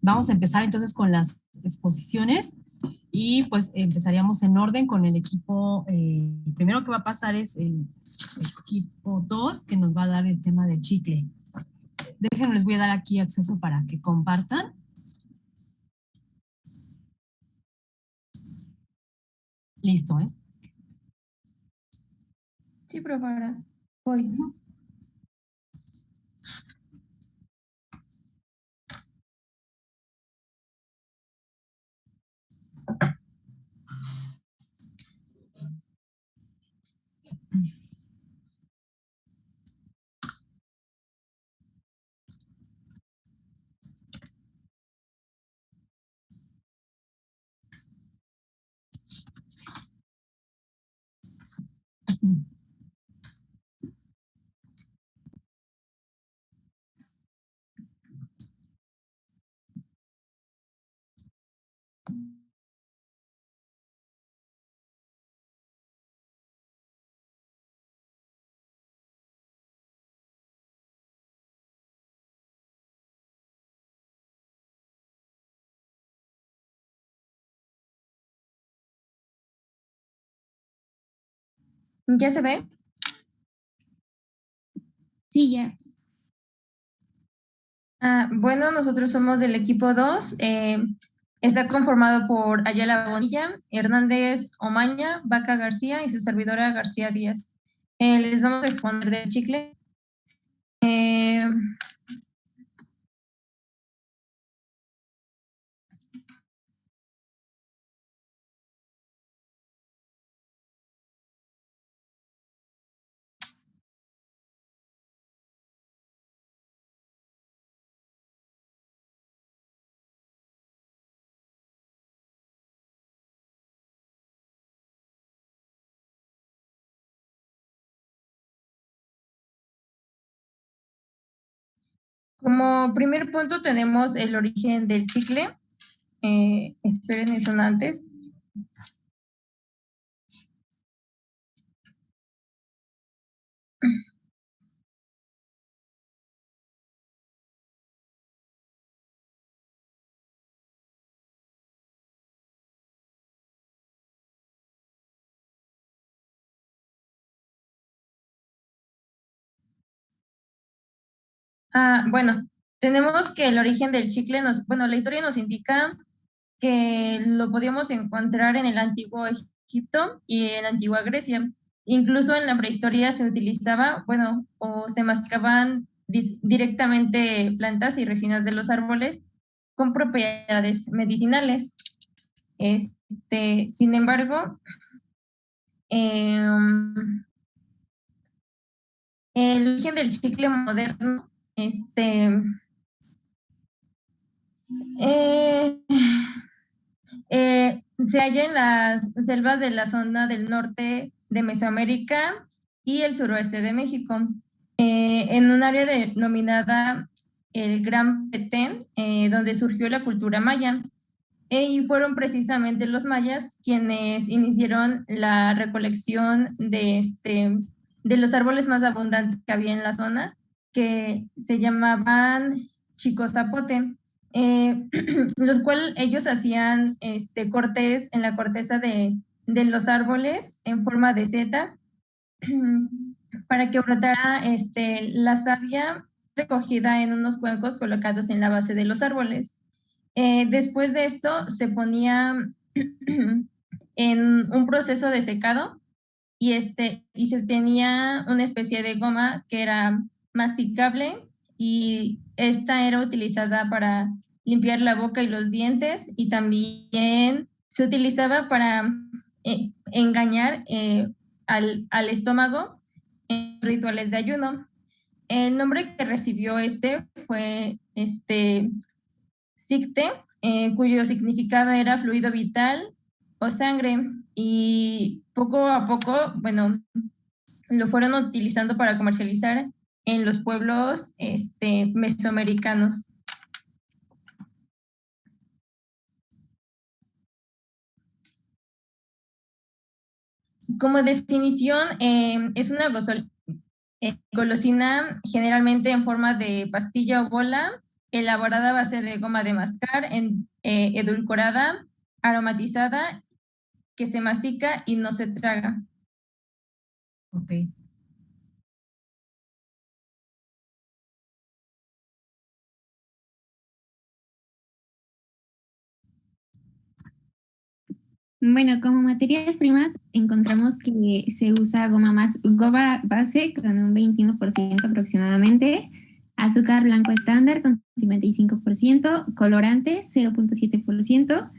Vamos a empezar entonces con las exposiciones y pues empezaríamos en orden con el equipo. El primero que va a pasar es el equipo 2 que nos va a dar el tema del chicle. Déjenme, les voy a dar aquí acceso para que compartan. Listo, ¿eh? Sí, profesora. Voy. ¿Ya se ve? Sí, ya. Bueno, nosotros somos del equipo 2. Está conformado por Ayala Bonilla, Hernández Omaña, Vaca García y su servidora García Díaz. Les vamos a exponer del chicle. Como primer punto tenemos el origen del chicle. Esperen, eso antes. Bueno, tenemos que el origen del chicle la historia nos indica que lo podíamos encontrar en el antiguo Egipto y en la antigua Grecia. Incluso en la prehistoria se utilizaba, o se masticaban directamente plantas y resinas de los árboles con propiedades medicinales. Sin embargo, el origen del chicle moderno, se halla en las selvas de la zona del norte de Mesoamérica y el suroeste de México, en un área denominada el Gran Petén, donde surgió la cultura maya. Y fueron precisamente los mayas quienes iniciaron la recolección de los árboles más abundantes que había en la zona, que se llamaban chicozapote. Los cuales ellos hacían cortes en la corteza de los árboles en forma de seta para que brotara la savia recogida en unos cuencos colocados en la base de los árboles. Después de esto se ponía en un proceso de secado y se obtenía una especie de goma que era masticable, y esta era utilizada para limpiar la boca y los dientes, y también se utilizaba para engañar al estómago en rituales de ayuno. El nombre que recibió fue Sicte, cuyo significado era fluido vital o sangre, y poco a poco, lo fueron utilizando para comercializar en los pueblos mesoamericanos. Como definición, es una golosina generalmente en forma de pastilla o bola, elaborada a base de goma de mascar, edulcorada, aromatizada, que se mastica y no se traga. Ok. Bueno, como materias primas encontramos que se usa goma base con un 21% aproximadamente, azúcar blanco estándar con 55%, colorante 0.7%,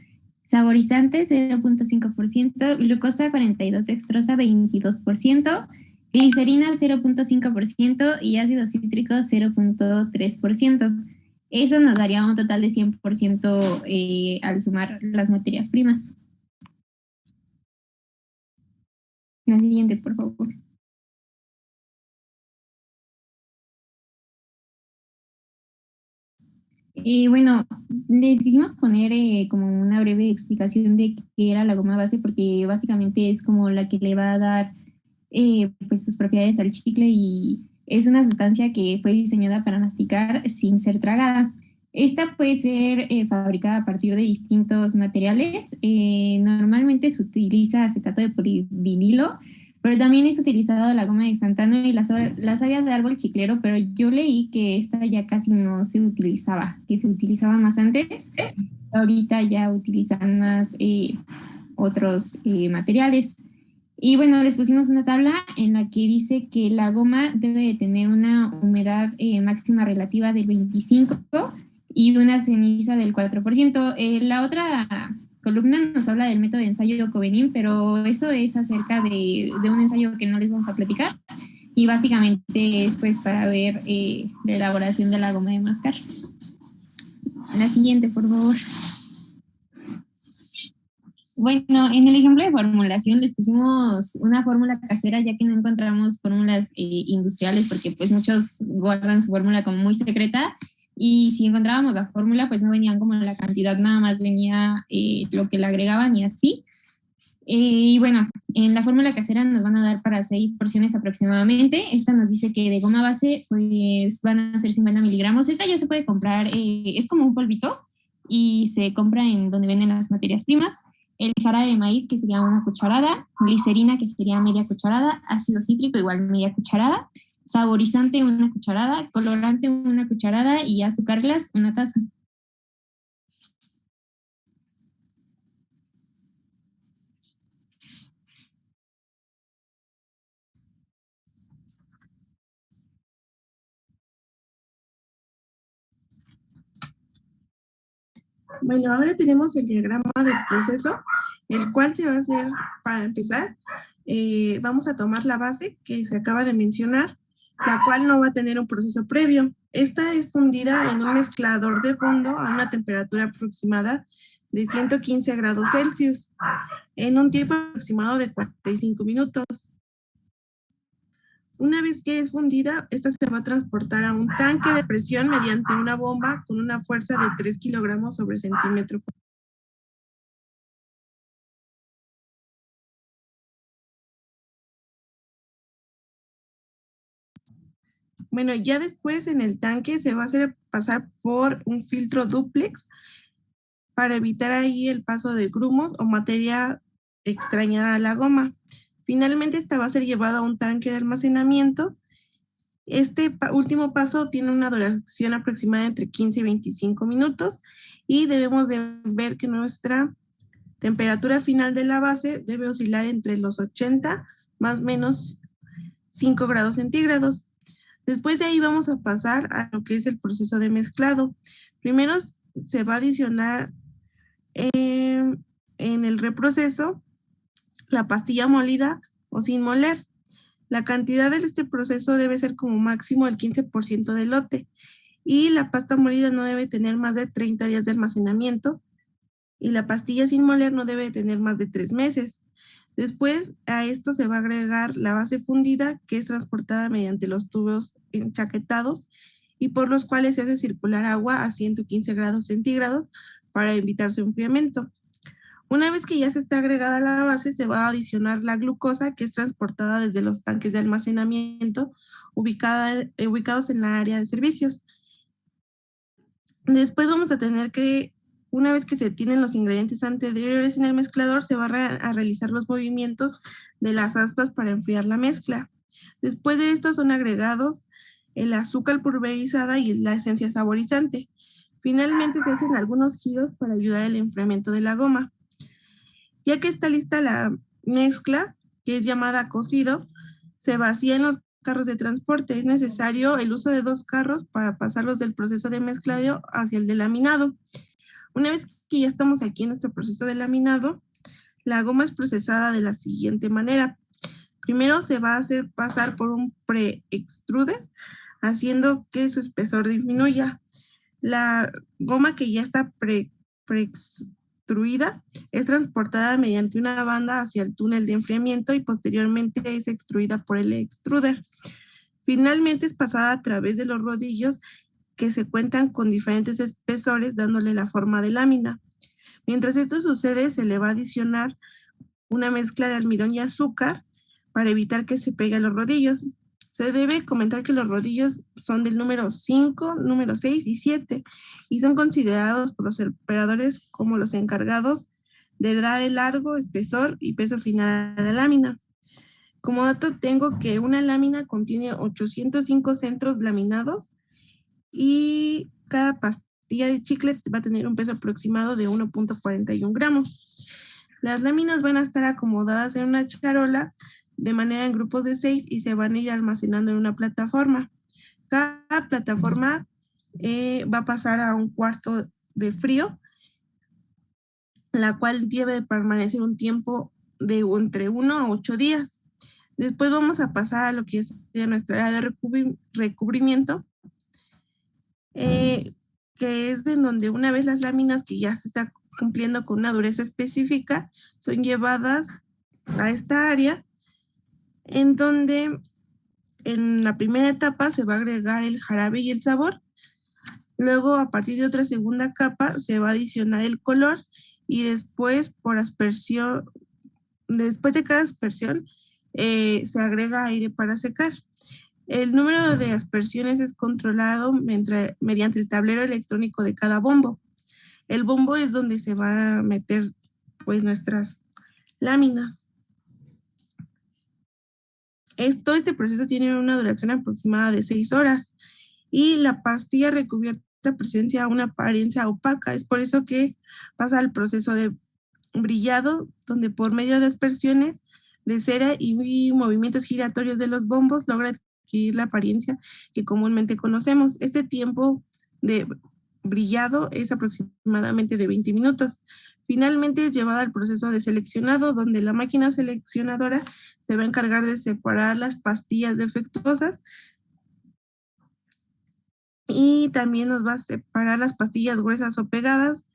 saborizante 0.5%, glucosa 42 dextrosa 22%, glicerina 0.5% y ácido cítrico 0.3%. Eso nos daría un total de 100% al sumar las materias primas. La siguiente, por favor. Bueno, les quisimos poner como una breve explicación de qué era la goma base, porque básicamente es como la que le va a dar pues sus propiedades al chicle y es una sustancia que fue diseñada para masticar sin ser tragada. Esta puede ser fabricada a partir de distintos materiales. Normalmente se utiliza acetato de polivinilo, pero también es utilizado la goma de xantano y las sayas de árbol chiclero, pero yo leí que esta ya casi no se utilizaba, que se utilizaba más antes. Ahorita ya utilizan más otros materiales. Y bueno, les pusimos una tabla en la que dice que la goma debe de tener una humedad máxima relativa del 25% y una ceniza del 4%. La otra columna nos habla del método de ensayo Covenin, pero eso es acerca de un ensayo que no les vamos a platicar y básicamente es pues para ver la elaboración de la goma de mascar. La siguiente, por favor. Bueno, en el ejemplo de formulación les pusimos una fórmula casera ya que no encontramos fórmulas industriales porque pues muchos guardan su fórmula como muy secreta y si encontrábamos la fórmula pues no venían como la cantidad, nada más venía lo que le agregaban y así. Y bueno, en la fórmula casera nos van a dar para 6 porciones aproximadamente. Esta nos dice que de goma base pues van a ser 50 miligramos. Esta ya se puede comprar, es como un polvito y se compra en donde venden las materias primas. El jarabe de maíz, que sería una cucharada, glicerina, que sería media cucharada, ácido cítrico, igual media cucharada, saborizante, una cucharada, colorante, una cucharada y azúcar glass, una taza. Bueno, ahora tenemos el diagrama del proceso, el cual se va a hacer, para empezar, vamos a tomar la base que se acaba de mencionar, la cual no va a tener un proceso previo. Esta es fundida en un mezclador de fondo a una temperatura aproximada de 115 grados Celsius, en un tiempo aproximado de 45 minutos. Una vez que es fundida, esta se va a transportar a un tanque de presión mediante una bomba con una fuerza de 3 kilogramos sobre centímetro. Bueno, ya después en el tanque se va a hacer pasar por un filtro dúplex para evitar ahí el paso de grumos o materia extraña a la goma. Finalmente, esta va a ser llevada a un tanque de almacenamiento. Este último paso tiene una duración aproximada entre 15 y 25 minutos y debemos de ver que nuestra temperatura final de la base debe oscilar entre los 80 más o menos 5 grados centígrados. Después de ahí vamos a pasar a lo que es el proceso de mezclado. Primero se va a adicionar en el reproceso la pastilla molida o sin moler. La cantidad de este proceso debe ser como máximo el 15% del lote y la pasta molida no debe tener más de 30 días de almacenamiento y la pastilla sin moler no debe tener más de 3 meses. Después a esto se va a agregar la base fundida que es transportada mediante los tubos enchaquetados y por los cuales se hace circular agua a 115 grados centígrados para evitar su enfriamiento. Una vez que ya se está agregada la base, se va a adicionar la glucosa que es transportada desde los tanques de almacenamiento ubicados en la área de servicios. Después vamos a tener que, una vez que se tienen los ingredientes anteriores en el mezclador, se van a realizar los movimientos de las aspas para enfriar la mezcla. Después de esto son agregados el azúcar pulverizada y la esencia saborizante. Finalmente se hacen algunos giros para ayudar al enfriamiento de la goma. Ya que está lista la mezcla, que es llamada cocido, se vacía en los carros de transporte. Es necesario el uso de 2 carros para pasarlos del proceso de mezclado hacia el de laminado. Una vez que ya estamos aquí en nuestro proceso de laminado, la goma es procesada de la siguiente manera. Primero se va a hacer pasar por un pre-extruder, haciendo que su espesor disminuya. La goma que ya está pre-extruida es transportada mediante una banda hacia el túnel de enfriamiento y posteriormente es extruida por el extruder. Finalmente es pasada a través de los rodillos que se cuentan con diferentes espesores dándole la forma de lámina. Mientras esto sucede, se le va a adicionar una mezcla de almidón y azúcar para evitar que se pegue a los rodillos. Se debe comentar que los rodillos son del número 5, número 6 y 7 y son considerados por los operadores como los encargados de dar el largo, espesor y peso final a la lámina. Como dato tengo que una lámina contiene 805 centros laminados y cada pastilla de chicle va a tener un peso aproximado de 1.41 gramos. Las láminas van a estar acomodadas en una charola de manera en grupos de 6 y se van a ir almacenando en una plataforma. Cada plataforma va a pasar a un cuarto de frío, la cual debe permanecer un tiempo de entre 1 a 8 días. Después vamos a pasar a lo que es nuestra área de recubrimiento, que es en donde una vez las láminas que ya se está cumpliendo con una dureza específica son llevadas a esta área, en donde en la primera etapa se va a agregar el jarabe y el sabor. Luego, a partir de otra segunda capa, se va a adicionar el color y después, por aspersión, después de cada aspersión, se agrega aire para secar. El número de aspersiones es controlado mediante el tablero electrónico de cada bombo. El bombo es donde se va a meter pues nuestras láminas. Todo este proceso tiene una duración aproximada de 6 horas y la pastilla recubierta presencia una apariencia opaca. Es por eso que pasa al proceso de brillado, donde por medio de aspersiones de cera y movimientos giratorios de los bombos logra adquirir la apariencia que comúnmente conocemos. Este tiempo de brillado es aproximadamente de 20 minutos. Finalmente es llevada al proceso de seleccionado, donde la máquina seleccionadora se va a encargar de separar las pastillas defectuosas y también nos va a separar las pastillas gruesas o pegadas,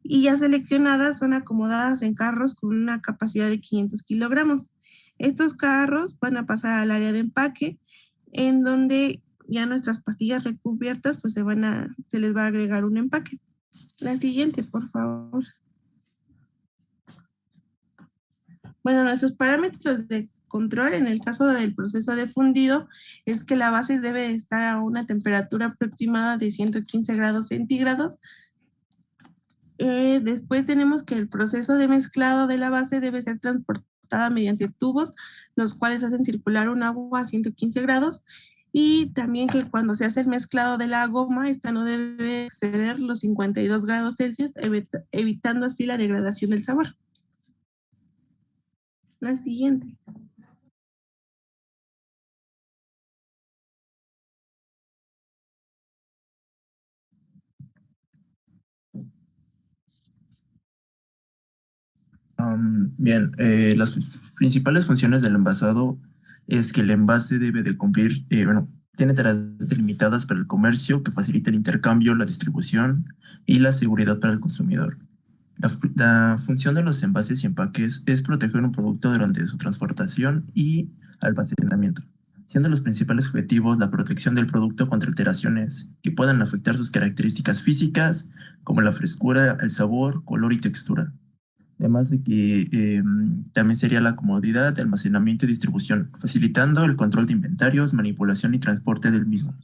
y ya seleccionadas son acomodadas en carros con una capacidad de 500 kilogramos. Estos carros van a pasar al área de empaque, en donde ya nuestras pastillas recubiertas pues se les va a agregar un empaque. La siguiente, por favor. Bueno, nuestros parámetros de control en el caso del proceso de fundido es que la base debe estar a una temperatura aproximada de 115 grados centígrados. Después tenemos que el proceso de mezclado de la base debe ser transportada mediante tubos, los cuales hacen circular un agua a 115 grados. Y también que cuando se hace el mezclado de la goma, esta no debe exceder los 52 grados Celsius, evitando así la degradación del sabor. La siguiente. Bien, las principales funciones del envasado es que el envase debe de cumplir, tiene tareas delimitadas para el comercio que facilita el intercambio, la distribución y la seguridad para el consumidor. La función de los envases y empaques es proteger un producto durante su transportación y almacenamiento, siendo los principales objetivos la protección del producto contra alteraciones que puedan afectar sus características físicas, como la frescura, el sabor, color y textura. Además de que también sería la comodidad de almacenamiento y distribución, facilitando el control de inventarios, manipulación y transporte del mismo.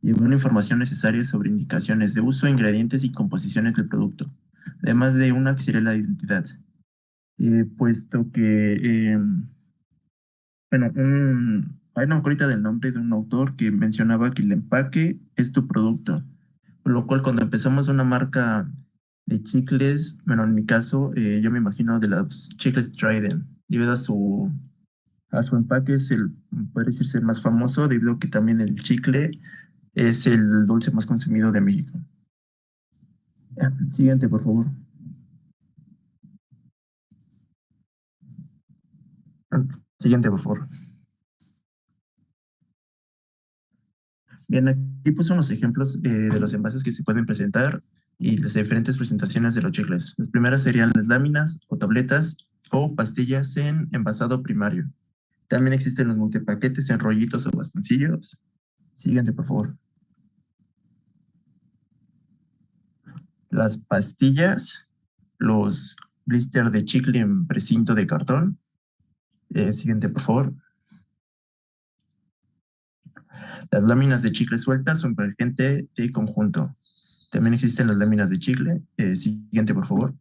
Llevar la información necesaria sobre indicaciones de uso, ingredientes y composiciones del producto, además de una que sería la identidad. Puesto que, bueno, hay una ahorita del nombre de un autor que mencionaba que el empaque es tu producto, por lo cual cuando empezamos una marca de chicles, bueno, en mi caso, yo me imagino de las chicles Trident, debido a su empaque es puede decirse el más famoso, debido a que también el chicle es el dulce más consumido de México. Siguiente, por favor. Siguiente, por favor. Bien, aquí puse unos ejemplos de los envases que se pueden presentar y las diferentes presentaciones de los chicles. Las primeras serían las láminas o tabletas o pastillas en envasado primario. También existen los multipaquetes en rollitos o bastoncillos. Siguiente, por favor. Las pastillas, los blister de chicle en precinto de cartón. Siguiente, por favor. Las láminas de chicle sueltas o en paquete de conjunto. También existen las láminas de chicle. Siguiente, por favor.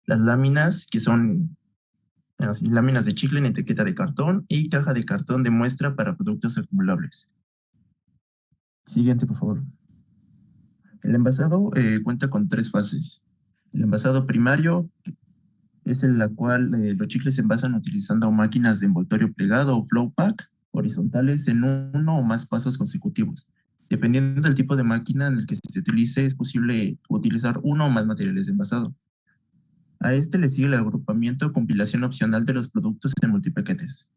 Las láminas que son láminas de chicle en etiqueta de cartón y caja de cartón de muestra para productos acumulables. Siguiente, por favor. El envasado cuenta con 3 fases. El envasado primario es en la cual los chicles se envasan utilizando máquinas de envoltorio plegado o flow pack horizontales en uno o más pasos consecutivos. Dependiendo del tipo de máquina en el que se utilice, es posible utilizar uno o más materiales de envasado. A este le sigue el agrupamiento o compilación opcional de los productos en multipaquetes.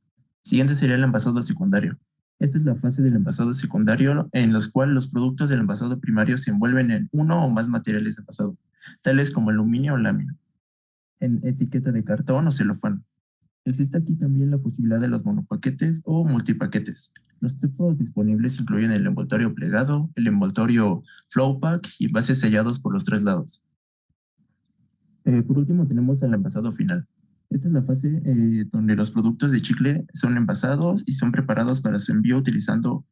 Siguiente sería el envasado secundario. Esta es la fase del envasado secundario en los cuales los productos del envasado primario se envuelven en uno o más materiales de envasado, tales como aluminio o lámina, en etiqueta de cartón o celofán. Existe aquí también la posibilidad de los monopaquetes o multipaquetes. Los tipos disponibles incluyen el envoltorio plegado, el envoltorio flow pack y envases sellados por los 3 lados. Por último tenemos el envasado final. Esta es la fase donde los productos de chicle son envasados y son preparados para su envío utilizando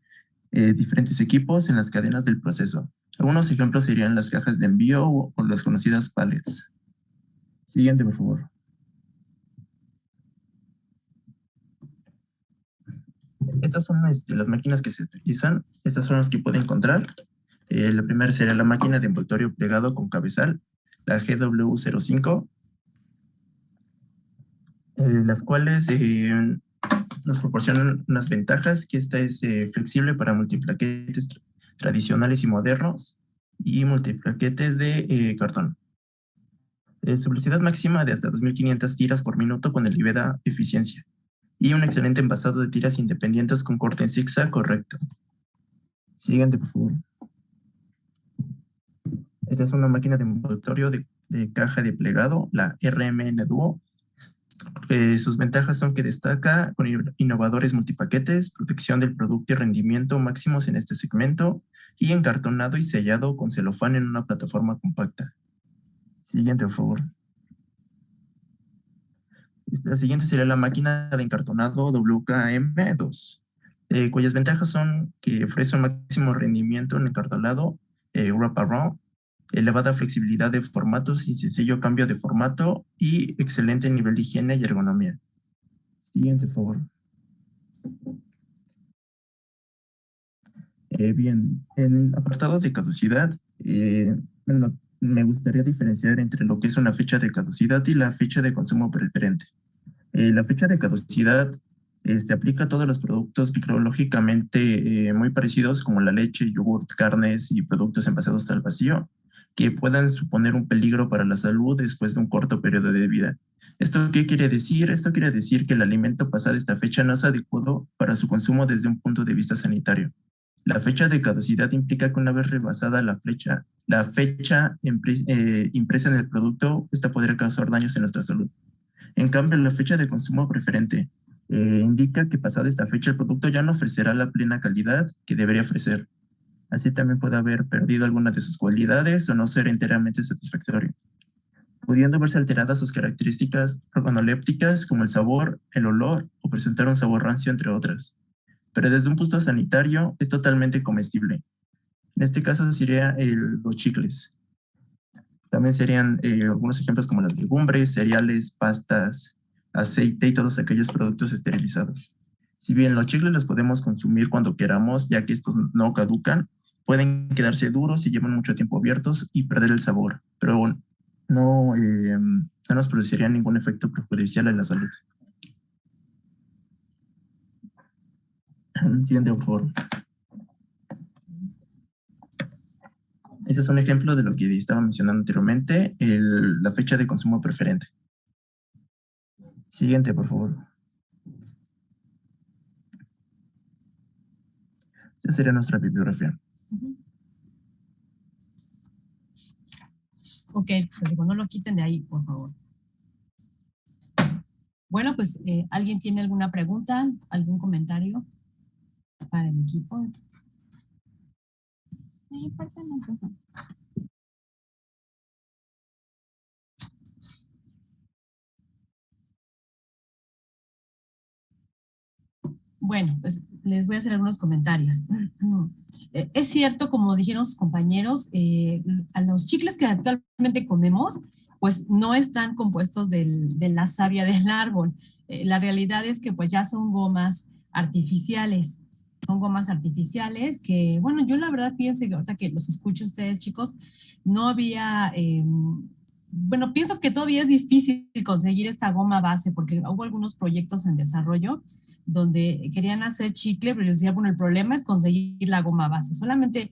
diferentes equipos en las cadenas del proceso. Algunos ejemplos serían las cajas de envío o las conocidas pallets. Siguiente, por favor. Estas son las máquinas que se utilizan. Estas son las que puede encontrar. La primera sería la máquina de envoltorio plegado con cabezal, la GW05, las cuales nos proporcionan unas ventajas, que esta es flexible para multiplaquetes tradicionales y modernos y multiplaquetes de cartón. Su velocidad máxima de hasta 2.500 tiras por minuto con elevada eficiencia y un excelente envasado de tiras independientes con corte en zigzag correcto. Siguiente, por favor. Esta es una máquina de envoltorio de caja de plegado, la RMN Duo. Sus ventajas son que destaca con innovadores multipaquetes, protección del producto y rendimiento máximos en este segmento y encartonado y sellado con celofán en una plataforma compacta. Siguiente, por favor. La siguiente sería la máquina de encartonado WKM2, cuyas ventajas son que ofrece un máximo rendimiento en encartonado, wraparound, elevada flexibilidad de formatos sin sencillo cambio de formato y excelente nivel de higiene y ergonomía. Siguiente, por favor. Bien, en el apartado de caducidad, me gustaría diferenciar entre lo que es una fecha de caducidad y la fecha de consumo preferente. La fecha de caducidad se aplica a todos los productos microbiológicamente muy parecidos como la leche, yogurt, carnes y productos envasados al vacío, que puedan suponer un peligro para la salud después de un corto periodo de vida. ¿Esto qué quiere decir? Esto quiere decir que el alimento pasado esta fecha no es adecuado para su consumo desde un punto de vista sanitario. La fecha de caducidad implica que una vez rebasada la fecha impresa en el producto, esta podría causar daños en nuestra salud. En cambio, la fecha de consumo preferente indica que pasada esta fecha el producto ya no ofrecerá la plena calidad que debería ofrecer. Así también puede haber perdido algunas de sus cualidades o no ser enteramente satisfactorio, pudiendo verse alteradas sus características organolépticas como el sabor, el olor o presentar un sabor rancio, entre otras. pero desde un punto sanitario es totalmente comestible. En este caso serían los chicles. También serían algunos ejemplos como las legumbres, cereales, pastas, aceite y todos aquellos productos esterilizados. Si bien los chicles los podemos consumir cuando queramos, ya que estos no caducan, pueden quedarse duros si llevan mucho tiempo abiertos y perder el sabor, pero no nos produciría ningún efecto perjudicial en la salud. Siguiente, por favor. Ese es un ejemplo de lo que estaba mencionando anteriormente, la fecha de consumo preferente. Siguiente, por favor. Esa sería nuestra bibliografía. Ok, pero no lo quiten de ahí, por favor. Bueno, pues, ¿alguien tiene alguna pregunta, algún comentario para el equipo? Bueno, pues les voy a hacer algunos comentarios. Es cierto, como dijeron sus compañeros, a los chicles que actualmente comemos, pues no están compuestos de la savia del árbol. La realidad es que pues ya son gomas artificiales. Son gomas artificiales que, bueno, yo la verdad fíjense que ahorita que los escucho ustedes, chicos, no había, bueno, pienso que todavía es difícil conseguir esta goma base porque hubo algunos proyectos en desarrollo donde querían hacer chicle, pero les decía, bueno, el problema es conseguir la goma base. Solamente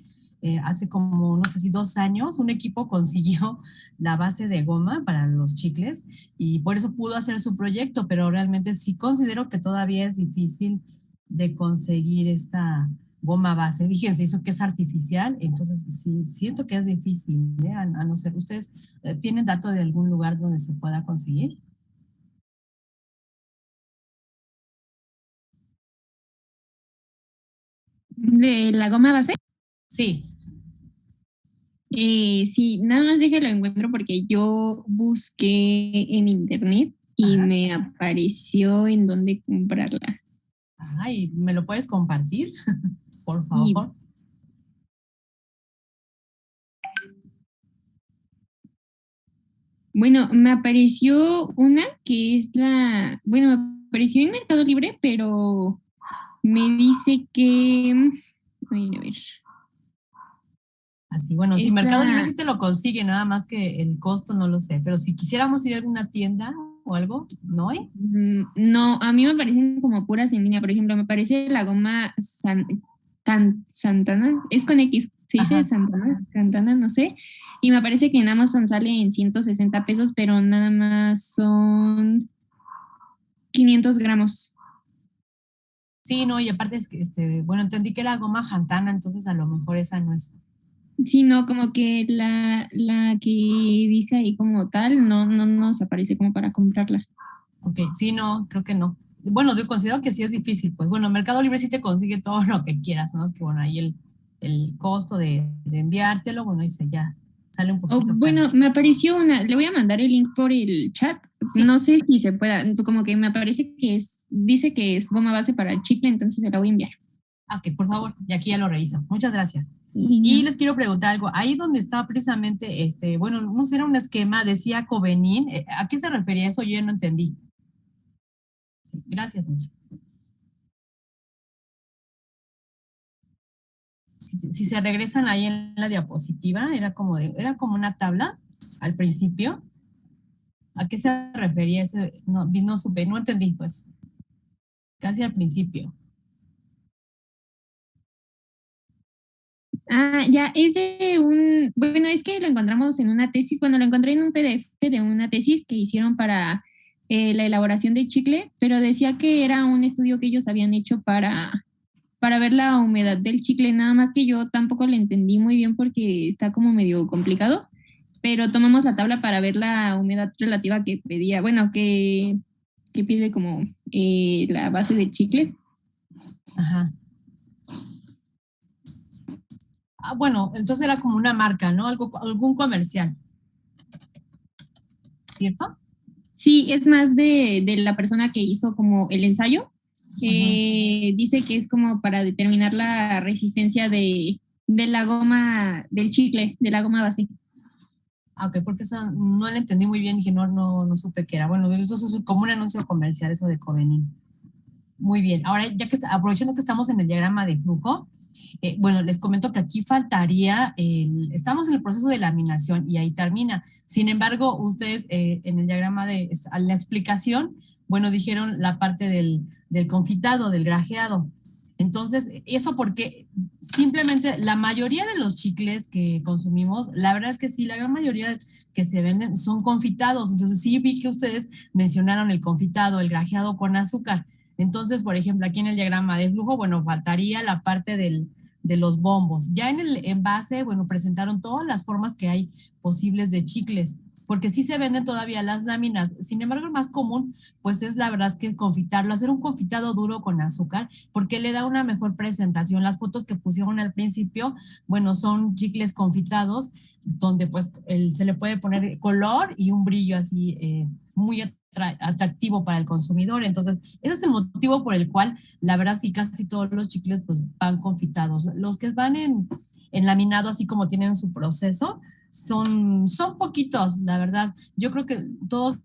hace como, no sé si 2 años, un equipo consiguió la base de goma para los chicles y por eso pudo hacer su proyecto, pero realmente sí considero que todavía es difícil de conseguir esta goma base. Fíjense, eso que es artificial, entonces sí, siento que es difícil, a no ser. ¿Ustedes tienen dato de algún lugar donde se pueda conseguir? ¿De la goma base? Sí. Sí, nada más déjalo encuentro porque yo busqué en internet y Ajá. me apareció en dónde comprarla. Ay, ¿me lo puedes compartir? Por Sí. favor. Bueno, me apareció una que es bueno, me apareció en Mercado Libre, pero me dice que, a ver, Así, bueno, si es Mercado Libre la, sí te lo consigue, nada más que el costo no lo sé, pero si quisiéramos ir a alguna tienda o algo, ¿no hay? no, a mí me parecen como puras en línea, por ejemplo, me parece la goma Santana, es con X, se dice Ajá. Santana, no sé, y me parece que en Amazon sale en 160 pesos, pero nada más son 500 gramos. Sí, no, y aparte es que, bueno, entendí que era goma Jantana, entonces a lo mejor esa no es. Sí, no, como que la que dice ahí como tal, no nos aparece como para comprarla. Ok, sí, no, creo que no. Bueno, yo considero que sí es difícil, pues bueno, Mercado Libre sí te consigue todo lo que quieras, ¿no? Es que bueno, ahí el costo de enviártelo, bueno, dice ya, sale un poquito caro. Bueno, me apareció una, le voy a mandar el link por el chat. Sí, No sé si se pueda, como que me aparece que dice que es goma base para el chicle, entonces se la voy a enviar. ok, por favor, y aquí ya lo reviso. Muchas gracias. Y Y no. les quiero preguntar algo. Ahí donde estaba precisamente, bueno, no sé, era un esquema, decía Covenin. ¿A qué se refería eso? Yo ya no entendí. Sí, gracias, Micha. Si se regresan ahí en la diapositiva, era como una tabla al principio. ¿A qué se refería ese? No, no supe, no entendí, pues. Casi al principio. Ya, bueno, es que lo encontramos en una tesis, bueno, lo encontré en un PDF de una tesis que hicieron para la elaboración de chicle, pero decía que era un estudio que ellos habían hecho para ver la humedad del chicle, nada más que yo tampoco lo entendí muy bien porque está como medio complicado, pero tomamos la tabla para ver la humedad relativa que pedía, bueno, que pide como la base del chicle. Ajá. Bueno, entonces era como una marca, ¿no? Algún comercial. ¿Cierto? Sí, es más de la persona que hizo como el ensayo. Dice que es como para determinar la resistencia de la goma, del chicle, de la goma base. Ok, porque esa no la entendí muy bien y que no supe qué era. Bueno, eso es como un anuncio comercial, eso de Covenin. Muy bien. Ahora, ya que aprovechando que estamos en el diagrama de flujo, bueno, les comento que aquí faltaría, estamos en el proceso de laminación y ahí termina. Sin embargo, ustedes en el diagrama de la explicación, bueno, dijeron la parte del confitado, del grajeado. Entonces, eso porque simplemente la mayoría de los chicles que consumimos, la verdad es que sí, la gran mayoría que se venden son confitados. Entonces, sí vi que ustedes mencionaron el confitado, el grajeado con azúcar. Entonces, por ejemplo, aquí en el diagrama de flujo, bueno, faltaría la parte de los bombos. Ya en el envase, bueno, presentaron todas las formas que hay posibles de chicles, porque sí se venden todavía las láminas. Sin embargo, el más común, pues es la verdad es que confitarlo, hacer un confitado duro con azúcar, porque le da una mejor presentación. Las fotos que pusieron al principio, bueno, son chicles confitados, donde pues se le puede poner color y un brillo así muy atractivo para el consumidor. Entonces, ese es el motivo por el cual, la verdad, sí, casi todos los chicles pues van confitados. Los que van en laminado, así como tienen su proceso, son poquitos, la verdad. Yo creo que todos,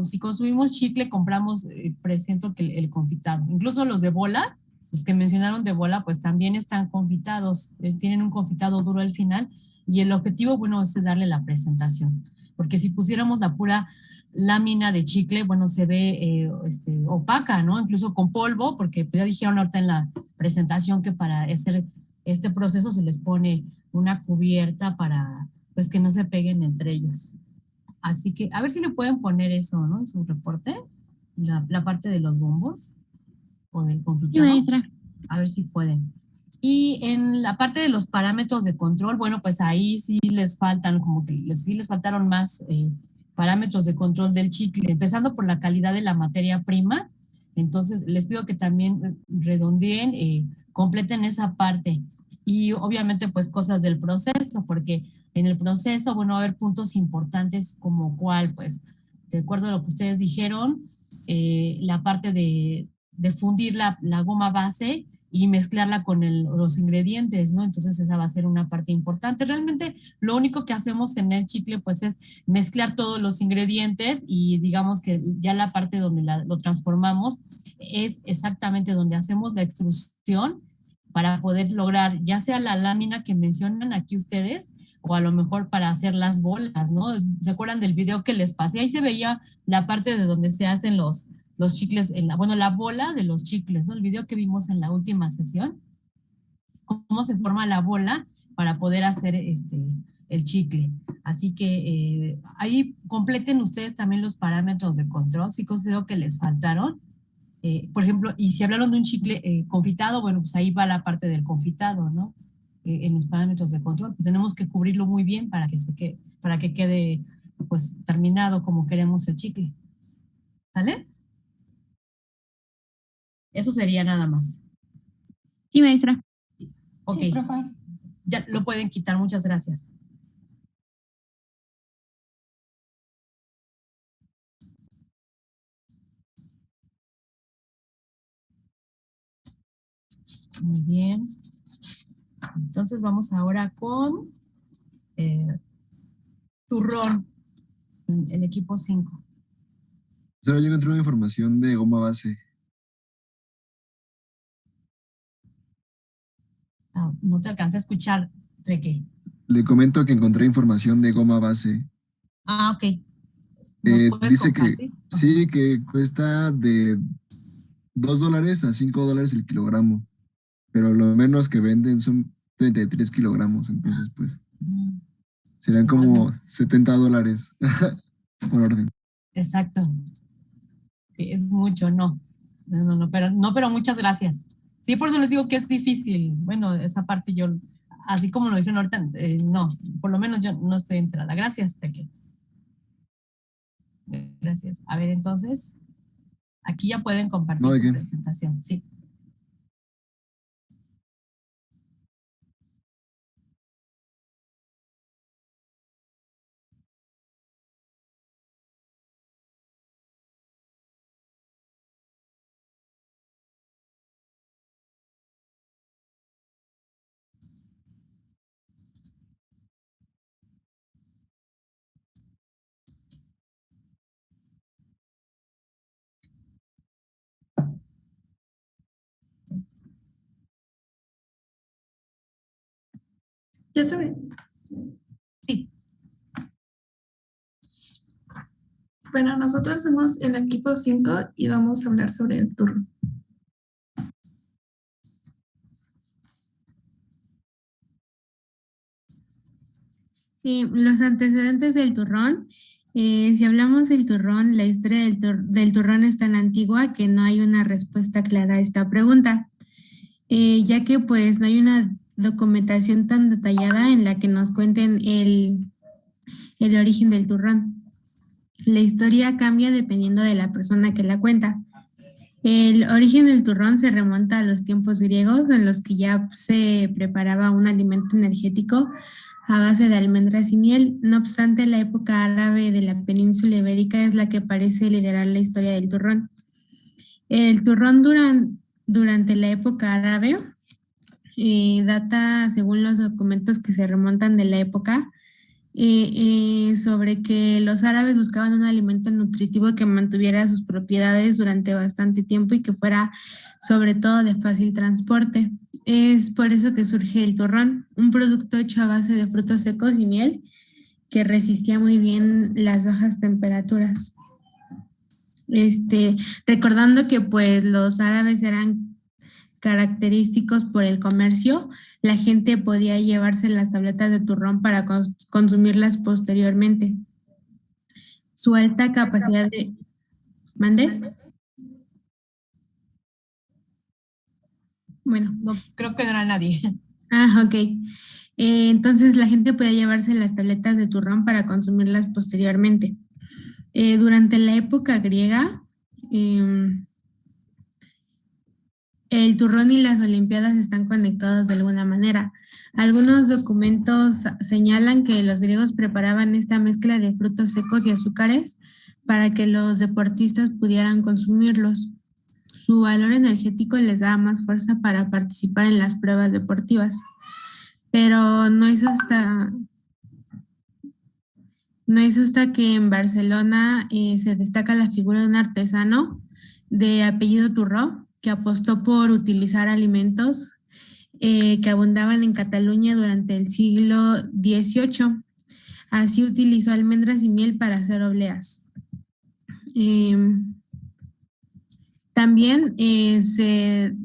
si consumimos chicle, compramos, presiento que el confitado. Incluso los de bola, los que mencionaron de bola, pues también están confitados, tienen un confitado duro al final. Y el objetivo, bueno, es darle la presentación. Porque si pusiéramos la pura lámina de chicle, bueno, se ve opaca, ¿no? Incluso con polvo, porque ya dijeron ahorita en la presentación que para hacer este proceso se les pone una cubierta para, pues, que no se peguen entre ellos. Así que, a ver si le pueden poner eso, ¿no? En su reporte, la parte de los bombos o del confitado. Sí, maestra. A ver si pueden. Y en la parte de los parámetros de control, bueno, pues ahí sí les faltan, como que sí les faltaron más parámetros de control del chicle, empezando por la calidad de la materia prima. Entonces, les pido que también redondeen, completen esa parte. Y obviamente, pues cosas del proceso, porque en el proceso, bueno, va a haber puntos importantes como cuál, pues, de acuerdo a lo que ustedes dijeron, la parte de fundir la goma base y mezclarla con los ingredientes, ¿no? Entonces esa va a ser una parte importante. Realmente lo único que hacemos en el chicle pues es mezclar todos los ingredientes y digamos que ya la parte donde lo transformamos es exactamente donde hacemos la extrusión para poder lograr ya sea la lámina que mencionan aquí ustedes o a lo mejor para hacer las bolas, ¿no? ¿Se acuerdan del video que les pasé? Ahí se veía la parte de donde se hacen los chicles, bueno, la bola de los chicles, ¿no? El video que vimos en la última sesión, cómo se forma la bola para poder hacer el chicle. Así que ahí completen ustedes también los parámetros de control, si considero que les faltaron. Por ejemplo, y si hablaron de un chicle confitado, bueno, pues ahí va la parte del confitado, ¿no? En los parámetros de control, pues tenemos que cubrirlo muy bien para que quede pues terminado como queremos el chicle. ¿Sale? Eso sería nada más. Sí, maestra. Ok, Sí, profe. ya lo pueden quitar, muchas gracias. Muy bien. Entonces vamos ahora con turrón, el equipo 5. Pero yo encontré una información de goma base. No te alcancé a escuchar, Treque. Le comento que encontré información de goma base. Ok. ¿Nos puedes Dice que compartir? sí, que cuesta de $2 a $5 el kilogramo, pero lo menos que venden son 33 kilogramos, entonces pues serían Sí, como $70 por orden. exacto. Sí, es mucho, no. No, pero muchas gracias. Sí, por eso les digo que es difícil. Bueno, esa parte yo, así como lo dijeron ahorita, no, por lo menos yo no estoy enterada. Gracias, Treque. Gracias. A ver, entonces, aquí ya pueden compartir No, ¿de su qué? presentación. Sí. Ya saben. Sí. Bueno, nosotros somos el equipo 5 y vamos a hablar sobre el turno. Sí, los antecedentes del turrón. Si hablamos del turrón, la historia del turrón es tan antigua que no hay una respuesta clara a esta pregunta, ya que pues no hay una documentación tan detallada en la que nos cuenten el origen del turrón. La historia cambia dependiendo de la persona que la cuenta. El origen del turrón se remonta a los tiempos griegos en los que ya se preparaba un alimento energético a base de almendras y miel. No obstante, la época árabe de la península ibérica es la que parece liderar la historia del turrón. El turrón durante la época árabe data, según los documentos que se remontan de la época, sobre que los árabes buscaban un alimento nutritivo que mantuviera sus propiedades durante bastante tiempo y que fuera sobre todo de fácil transporte. Es por eso que surge el turrón, un producto hecho a base de frutos secos y miel que resistía muy bien las bajas temperaturas. Recordando que pues los árabes eran característicos por el comercio, la gente podía llevarse las tabletas de turrón para consumirlas posteriormente. Su alta capacidad de... ¿Mande? Bueno. No, creo que no era nadie. Ok. Entonces la gente podía llevarse las tabletas de turrón para consumirlas posteriormente. Durante la época griega, el turrón y las olimpiadas están conectados de alguna manera. Algunos documentos señalan que los griegos preparaban esta mezcla de frutos secos y azúcares para que los deportistas pudieran consumirlos. Su valor energético les daba más fuerza para participar en las pruebas deportivas. Pero no es hasta que en Barcelona se destaca la figura de un artesano de apellido Turró, que apostó por utilizar alimentos que abundaban en Cataluña durante el siglo XVIII. Así utilizó almendras y miel para hacer obleas. También se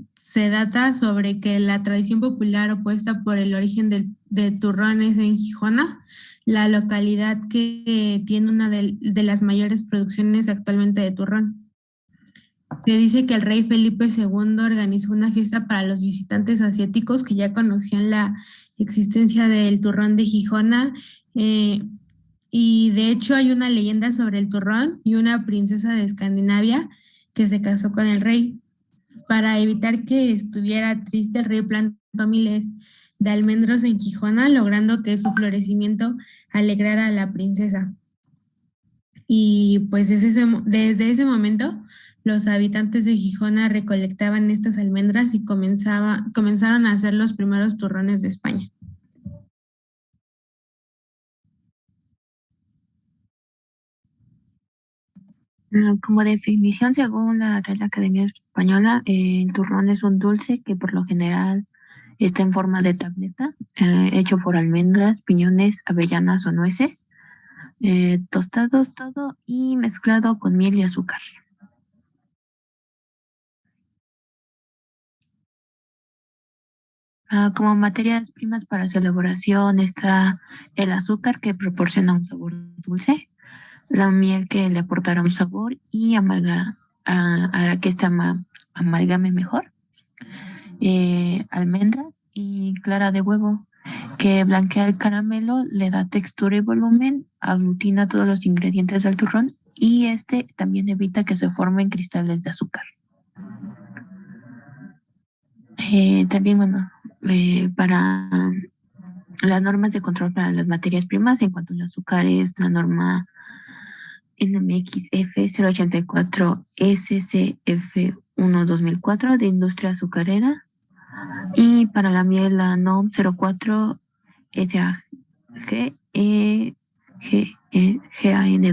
data sobre que la tradición popular opuesta por el origen de turrón es en Gijona, la localidad que tiene una de las mayores producciones actualmente de turrón. Se dice que el rey Felipe II organizó una fiesta para los visitantes asiáticos que ya conocían la existencia del turrón de Gijona, y de hecho hay una leyenda sobre el turrón y una princesa de Escandinavia que se casó con el rey. Para evitar que estuviera triste, el rey plantó miles de almendros en Gijona, logrando que su florecimiento alegrara a la princesa. Y pues desde ese momento, los habitantes de Gijona recolectaban estas almendras y comenzaron a hacer los primeros turrones de España. Como definición, según la Real Academia Española, el turrón es un dulce que por lo general está en forma de tableta, hecho por almendras, piñones, avellanas o nueces, tostados todo y mezclado con miel y azúcar. Como materias primas para su elaboración está el azúcar, que proporciona un sabor dulce, la miel, que le aportará un sabor y hará que amalgame mejor, almendras y clara de huevo, que blanquea el caramelo, le da textura y volumen, aglutina todos los ingredientes del turrón y también evita que se formen cristales de azúcar. También, bueno, para las normas de control para las materias primas, en cuanto al azúcar, es la norma NMXF 084 SCF1-2004 de industria azucarera, y para la miel la NOM 04 GAN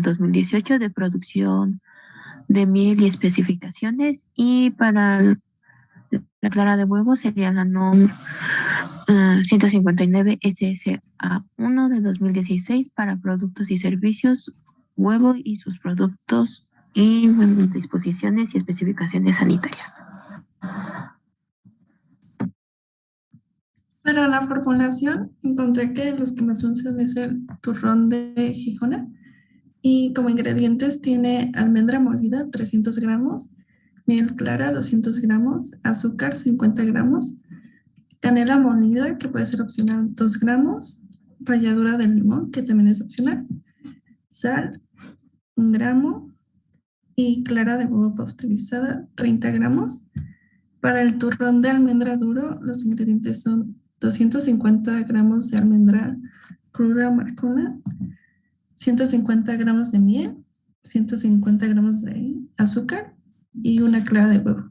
2018 de producción de miel y especificaciones, y para La clara de huevo sería la NOM 159 SSA1 de 2016 para productos y servicios, huevo y sus productos y disposiciones y especificaciones sanitarias. Para la formulación, encontré que los que más usan es el turrón de Gijona y como ingredientes tiene almendra molida 300 gramos, miel clara 200 gramos, azúcar 50 gramos, canela molida que puede ser opcional 2 gramos, ralladura de limón que también es opcional, sal 1 gramo y clara de huevo pasteurizada 30 gramos. Para el turrón de almendra duro, los ingredientes son 250 gramos de almendra cruda marcona, 150 gramos de miel, 150 gramos de azúcar y una clara de huevo.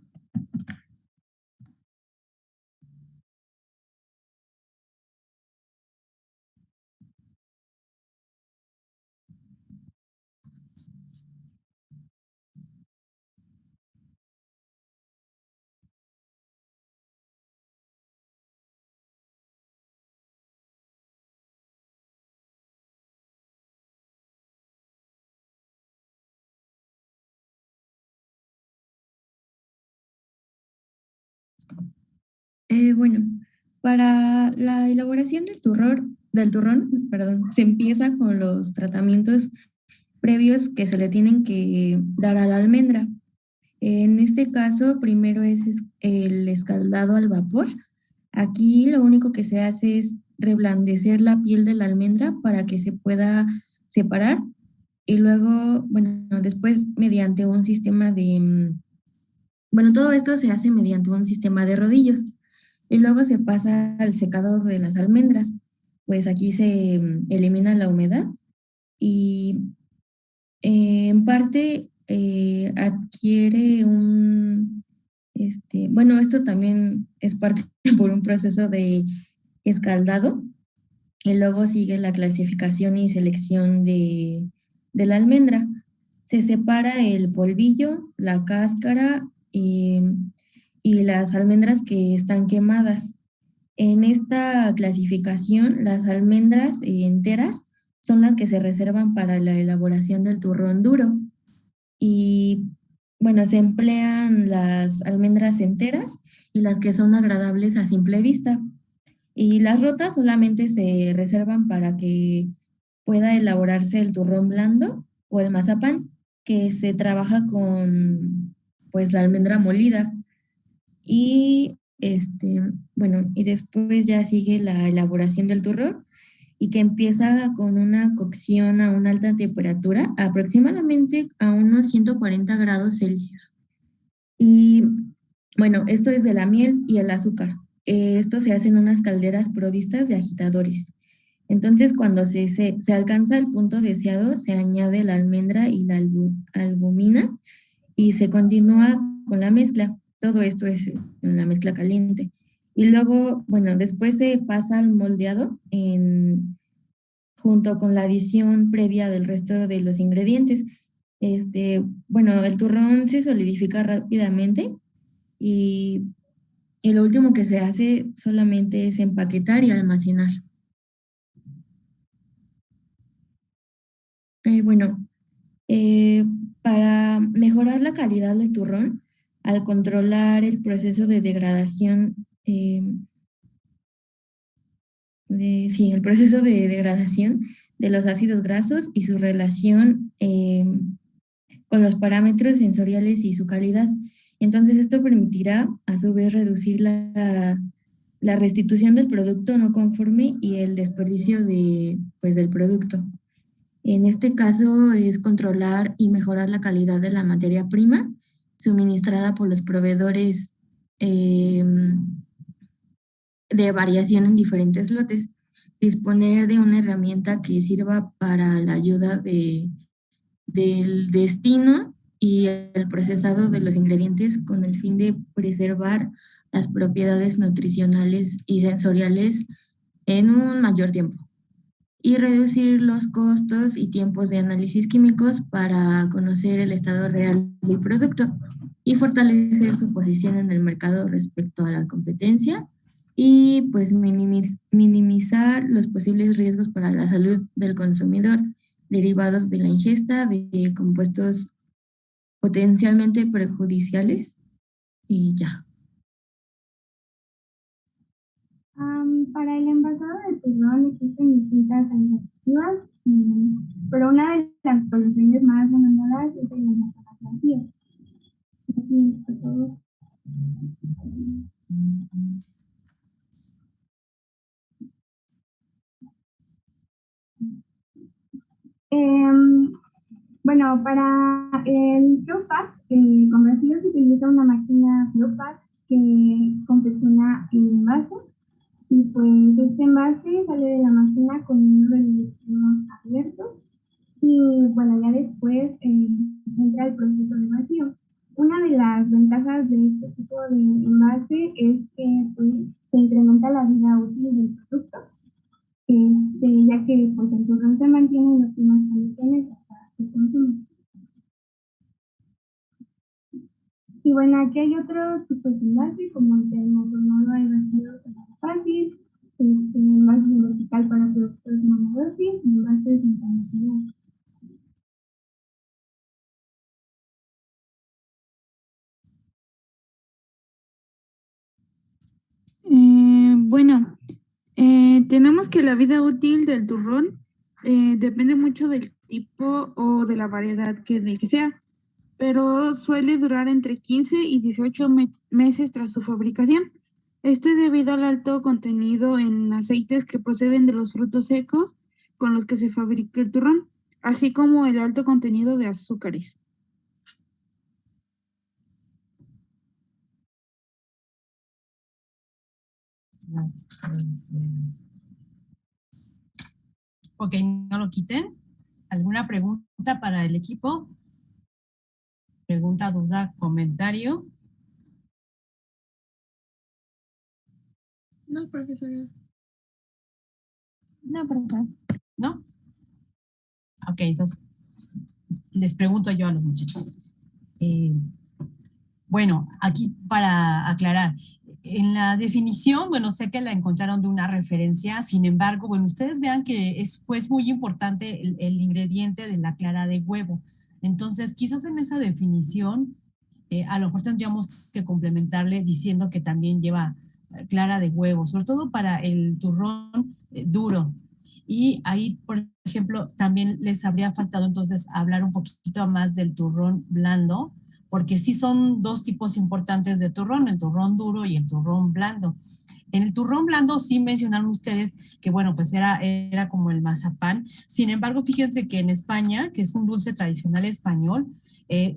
Bueno, para la elaboración del turrón, perdón, se empieza con los tratamientos previos que se le tienen que dar a la almendra. En este caso, primero es el escaldado al vapor. Aquí lo único que se hace es reblandecer la piel de la almendra para que se pueda separar y luego, bueno, después mediante un sistema de, bueno, todo esto se hace mediante un sistema de rodillos y luego se pasa al secado de las almendras. Pues aquí se elimina la humedad y en parte adquiere bueno, esto también es parte por un proceso de escaldado y luego sigue la clasificación y selección de la almendra. Se separa el polvillo, la cáscara y las almendras que están quemadas. En esta clasificación, las almendras enteras son las que se reservan para la elaboración del turrón duro. Y bueno, se emplean las almendras enteras y las que son agradables a simple vista. Y las rotas solamente se reservan para que pueda elaborarse el turrón blando o el mazapán, que se trabaja con pues la almendra molida. Y bueno, y después ya sigue la elaboración del turrón y que empieza con una cocción a una alta temperatura, aproximadamente a unos 140 grados Celsius. Y bueno, esto es de la miel y el azúcar. Esto se hace en unas calderas provistas de agitadores. Entonces, cuando se alcanza el punto deseado, se añade la almendra y la albumina y se continúa con la mezcla. Todo esto es en la mezcla caliente. Y luego, bueno, después se pasa al moldeado junto con la adición previa del resto de los ingredientes. Bueno, el turrón se solidifica rápidamente y lo último que se hace solamente es empaquetar y almacenar. Bueno, para mejorar la calidad del turrón, al controlar el proceso de degradación, el proceso de degradación de los ácidos grasos y su relación con los parámetros sensoriales y su calidad. Entonces, esto permitirá, a su vez, reducir la restitución del producto no conforme y el desperdicio del producto. En este caso, es controlar y mejorar la calidad de la materia prima suministrada por los proveedores de variación en diferentes lotes, disponer de una herramienta que sirva para la ayuda del destino y el procesado de los ingredientes con el fin de preservar las propiedades nutricionales y sensoriales en un mayor tiempo. y reducir los costos y tiempos de análisis químicos para conocer el estado real del producto y fortalecer su posición en el mercado respecto a la competencia y pues minimizar los posibles riesgos para la salud del consumidor derivados de la ingesta de compuestos potencialmente perjudiciales y ya. Para el envasado de turrón existen distintas alternativas, pero una de las soluciones más demandadas es el envasado vacío. Así es todo. Bueno, para el Flowpack, con vacío se utiliza una máquina Flowpack que confecciona el envase. Y pues este envase sale de la máquina con uno de los extremos abiertos y bueno, ya después entra el proceso de vacío. Una de las ventajas de este tipo de envase es que pues, se incrementa la vida útil del producto, ya que pues, el turrón se mantiene en óptimas condiciones hasta su consumo. Y bueno, aquí hay otros tipos de envase, como el termoformado de vacío fácil, envase vertical para productos monodosis y envases internacionales. Bueno, tenemos que la vida útil del turrón depende mucho del tipo o de la variedad de que sea, pero suele durar entre 15 y 18 meses tras su fabricación. Esto es debido al alto contenido en aceites que proceden de los frutos secos con los que se fabrica el turrón, así como el alto contenido de azúcares. Ok, no lo quiten. ¿Alguna pregunta para el equipo? ¿Pregunta, duda, comentario? No, profesora. No, profesora. ¿No? Ok, entonces les pregunto yo a los muchachos. Bueno, aquí para aclarar, en la definición, bueno, sé que la encontraron de una referencia, sin embargo, bueno, ustedes vean que fue muy importante el ingrediente de la clara de huevo. Entonces, quizás en esa definición, a lo mejor tendríamos que complementarle diciendo que también lleva clara de huevo, sobre todo para el turrón duro. Y ahí, por ejemplo, también les habría faltado entonces hablar un poquito más del turrón blando, porque sí son dos tipos importantes de turrón, el turrón duro y el turrón blando. En el turrón blando sí mencionaron ustedes que, bueno, pues era como el mazapán. Sin embargo, fíjense que en España, que es un dulce tradicional español,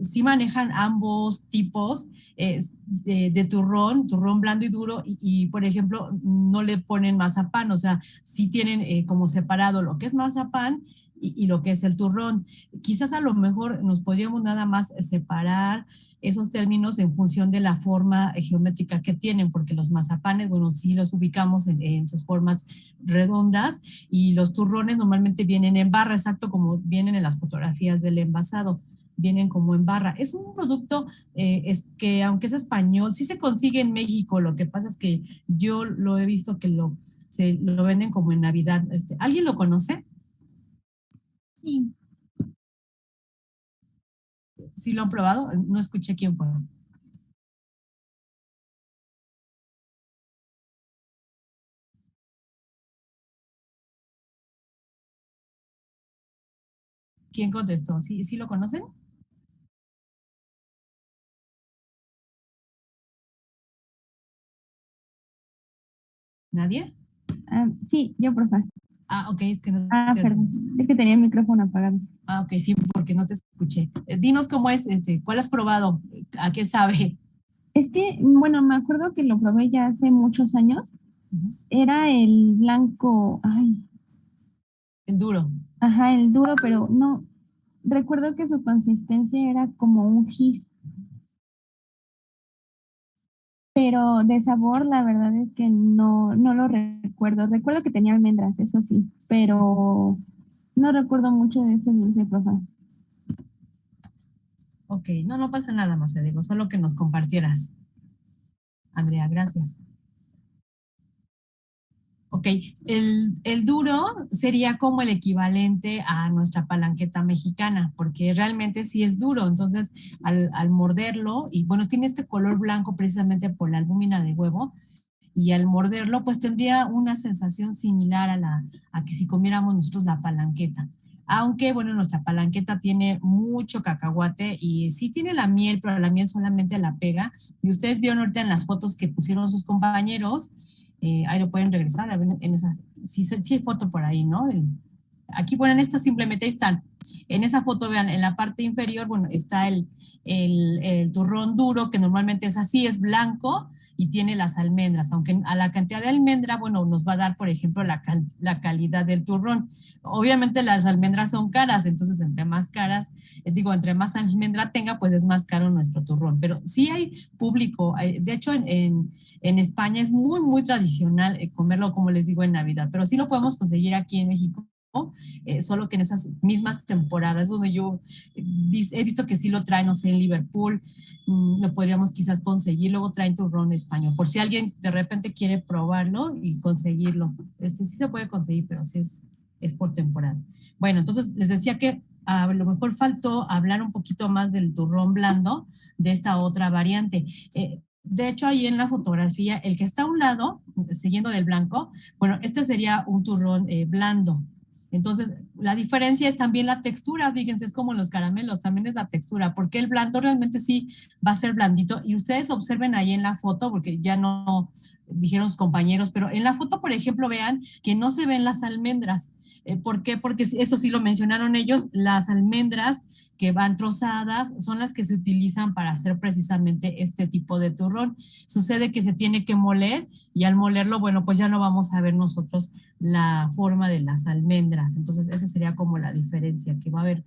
sí manejan ambos tipos de turrón blando y duro, y, por ejemplo, no le ponen mazapán, o sea, sí tienen como separado lo que es mazapán y lo que es el turrón. Quizás a lo mejor nos podríamos nada más separar esos términos en función de la forma geométrica que tienen, porque los mazapanes, bueno, sí los ubicamos en sus formas redondas y los turrones normalmente vienen en barra, exacto como vienen en las fotografías del envasado, vienen como en barra. Es un producto es que aunque es español, sí se consigue en México, lo que pasa es que yo lo he visto que lo venden como en Navidad. ¿Alguien lo conoce? Sí. ¿Sí lo han probado? No escuché quién fue. ¿Quién contestó? ¿Sí lo conocen? ¿Nadie? Sí, yo, profe. Ok, es que no. Perdón, es que tenía el micrófono apagado. Ok, sí, porque no te escuché. Dinos cómo es, ¿cuál has probado? ¿A qué sabe? Es que, bueno, me acuerdo que lo probé ya hace muchos años. Era el blanco, El duro. Ajá, el duro, pero no, recuerdo que su consistencia era como un gis. pero de sabor la verdad es que no lo recuerdo. Recuerdo que tenía almendras, eso sí, pero no recuerdo mucho de ese dulce, profe. Ok, no pasa nada más, digo, solo que nos compartieras. Andrea, gracias. Ok, el duro sería como el equivalente a nuestra palanqueta mexicana, porque realmente sí es duro, entonces al morderlo, y bueno, tiene este color blanco precisamente por la albúmina del huevo, y al morderlo pues tendría una sensación similar a que si comiéramos nosotros la palanqueta. Aunque, bueno, nuestra palanqueta tiene mucho cacahuate y sí tiene la miel, pero la miel solamente la pega. Y ustedes vieron ahorita en las fotos que pusieron sus compañeros, ahí lo pueden regresar, a ver, en esas, sí hay foto por ahí, ¿no? Aquí, bueno, en esta simplemente ahí están. En esa foto, vean, en la parte inferior, bueno, está el turrón duro, que normalmente es así, es blanco y tiene las almendras, aunque a la cantidad de almendra, bueno, nos va a dar, por ejemplo, la calidad del turrón. Obviamente las almendras son caras, entonces entre más caras, entre más almendra tenga, pues es más caro nuestro turrón. Pero sí hay público, de hecho en España es muy, muy tradicional comerlo, como les digo, en Navidad, pero sí lo podemos conseguir aquí en México. Solo que en esas mismas temporadas donde yo he visto que sí lo traen, no sé, en Liverpool, lo podríamos quizás conseguir, luego traen turrón español, por si alguien de repente quiere probarlo y conseguirlo. Sí se puede conseguir, pero sí es por temporada. Bueno, entonces les decía que a lo mejor faltó hablar un poquito más del turrón blando, de esta otra variante. De hecho, ahí en la fotografía, el que está a un lado, siguiendo del blanco, bueno, este sería un turrón blando. Entonces, la diferencia es también la textura, fíjense, es como los caramelos, también es la textura, porque el blando realmente sí va a ser blandito. Y ustedes observen ahí en la foto, porque ya no dijeron los compañeros, pero en la foto, por ejemplo, vean que no se ven las almendras. ¿Por qué? Porque eso sí lo mencionaron ellos, las almendras que van trozadas son las que se utilizan para hacer precisamente este tipo de turrón. Sucede que se tiene que moler y al molerlo, bueno, pues ya no vamos a ver nosotros la forma de las almendras. Entonces, esa sería como la diferencia, que va a haber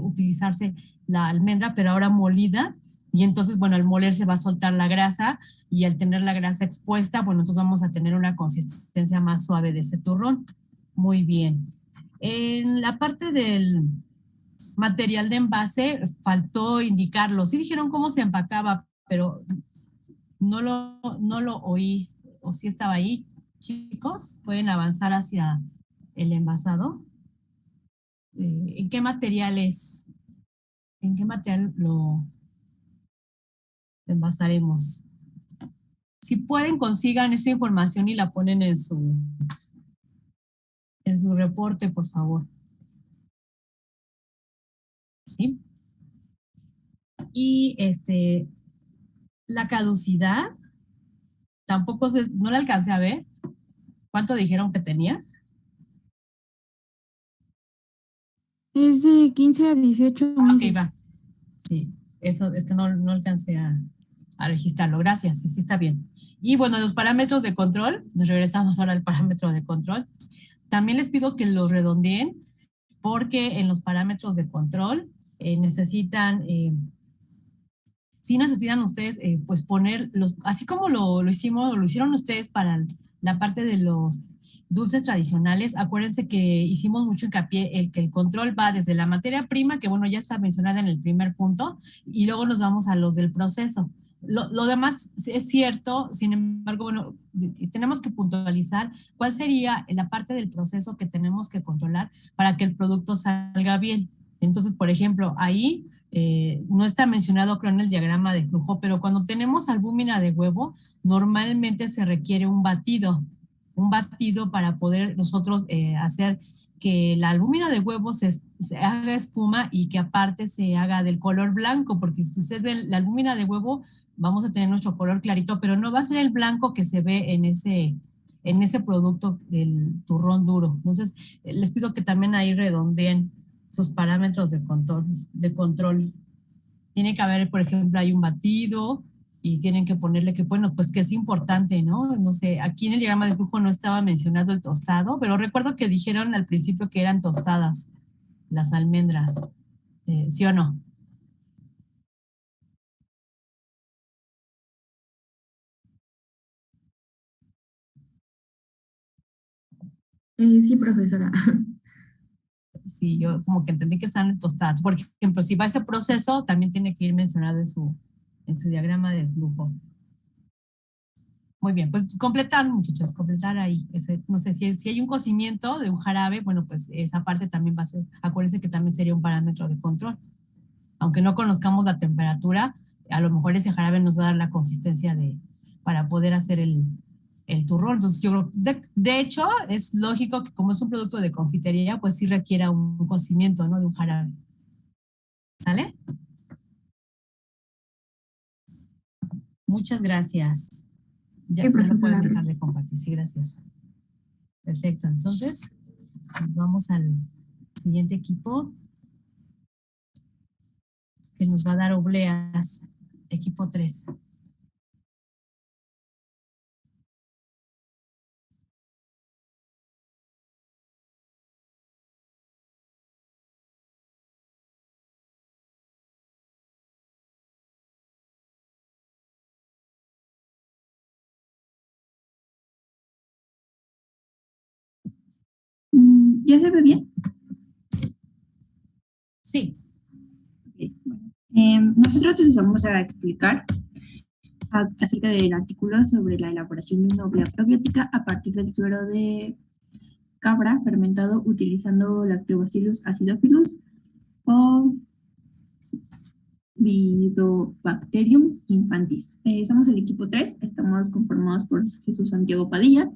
utilizarse la almendra, pero ahora molida. Y entonces, bueno, al molerse va a soltar la grasa y al tener la grasa expuesta, bueno, entonces vamos a tener una consistencia más suave de ese turrón. Muy bien. En la parte del material de envase, faltó indicarlo. Sí dijeron cómo se empacaba, pero no lo oí. ¿O sí estaba ahí? Chicos, pueden avanzar hacia el envasado. ¿En qué material es? ¿En qué material lo envasaremos? Si pueden, consigan esa información y la ponen en su reporte, por favor. ¿Sí? Y la caducidad, tampoco no la alcancé a ver. ¿Cuánto dijeron que tenía? Es de 15 a 18 meses. Ok, va. Sí, eso es que no alcancé a registrarlo. Gracias, sí está bien. Y bueno, los parámetros de control, nos regresamos ahora al parámetro de control. También les pido que los redondeen porque en los parámetros de control necesitan ustedes pues poner así como lo hicieron ustedes para la parte de los dulces tradicionales. Acuérdense que hicimos mucho hincapié que el control va desde la materia prima, que bueno, ya está mencionada en el primer punto, y luego nos vamos a los del proceso. Lo demás es cierto, sin embargo, bueno, tenemos que puntualizar cuál sería la parte del proceso que tenemos que controlar para que el producto salga bien. Entonces, por ejemplo, ahí no está mencionado, creo, en el diagrama de flujo, pero cuando tenemos albúmina de huevo, normalmente se requiere un batido para poder nosotros hacer que la albúmina de huevo se haga espuma y que aparte se haga del color blanco, porque si ustedes ven la albúmina de huevo, vamos a tener nuestro color clarito, pero no va a ser el blanco que se ve en ese producto del turrón duro. Entonces, les pido que también ahí redondeen sus parámetros de control. Tiene que haber, por ejemplo, hay un batido y tienen que ponerle que, bueno, pues que es importante, ¿no? No sé, aquí en el diagrama de flujo no estaba mencionado el tostado, pero recuerdo que dijeron al principio que eran tostadas las almendras, ¿sí o no? Sí, profesora. Sí, yo como que entendí que están tostadas. Por ejemplo, si va ese proceso, también tiene que ir mencionado en su diagrama del flujo. Muy bien, pues completar, muchachos, completar ahí. No sé, si hay un cocimiento de un jarabe, bueno, pues esa parte también va a ser, acuérdense que también sería un parámetro de control. Aunque no conozcamos la temperatura, a lo mejor ese jarabe nos va a dar la consistencia para poder hacer el turrón. Entonces, yo creo, de hecho, es lógico que como es un producto de confitería, pues sí requiera un cocimiento, ¿no? De un jarabe. ¿Sale? Muchas gracias. Ya no pueden dejar de compartir. Sí, gracias. Perfecto. Entonces, nos vamos al siguiente equipo que nos va a dar obleas. Equipo 3. ¿Ya se ve bien? Sí. Okay, bueno. Nosotros les vamos a explicar acerca del artículo sobre la elaboración de una oblea probiótica a partir del suero de cabra fermentado utilizando Lactobacillus acidophilus o Bifidobacterium infantis. Somos el equipo 3, estamos conformados por Jesús Santiago Padilla,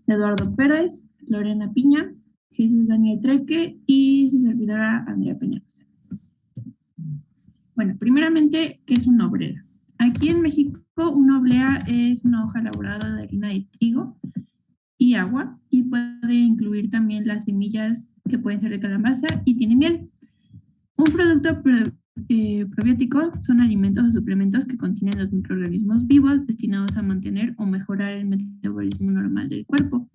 Eduardo Pérez, Lorena Piña, Jesús Daniel Treque y su servidora Andrea Peñalosa. Bueno, primeramente, ¿qué es una oblea? Aquí en México, una oblea es una hoja elaborada de harina de trigo y agua y puede incluir también las semillas que pueden ser de calabaza y tiene miel. Un producto probiótico son alimentos o suplementos que contienen los microorganismos vivos destinados a mantener o mejorar el metabolismo normal del cuerpo.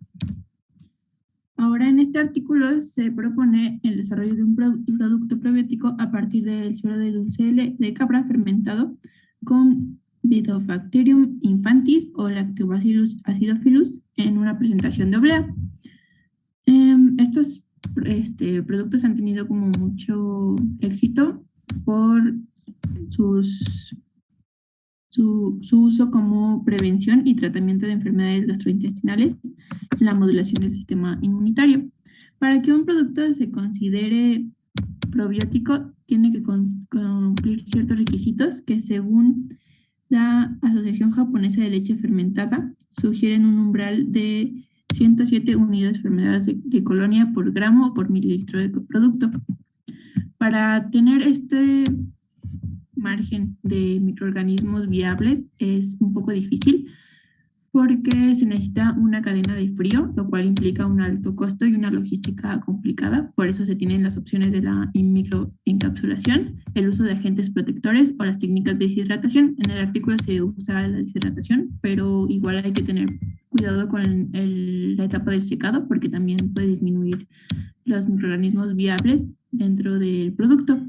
Ahora, en este artículo se propone el desarrollo de un producto probiótico a partir del suero de dulce de cabra fermentado con Bifidobacterium infantis o Lactobacillus acidophilus en una presentación de oblea. Estos productos han tenido como mucho éxito por su uso como prevención y tratamiento de enfermedades gastrointestinales en la modulación del sistema inmunitario. Para que un producto se considere probiótico, tiene que cumplir ciertos requisitos que, según la Asociación Japonesa de Leche Fermentada, sugieren un umbral de 107 unidades fermentadas de colonia por gramo o por mililitro de producto. Para tener este margen de microorganismos viables es un poco difícil porque se necesita una cadena de frío, lo cual implica un alto costo y una logística complicada. Por eso se tienen las opciones de la microencapsulación, el uso de agentes protectores o las técnicas de deshidratación. En el artículo se usa la deshidratación, pero igual hay que tener cuidado con la etapa del secado porque también puede disminuir los microorganismos viables dentro del producto.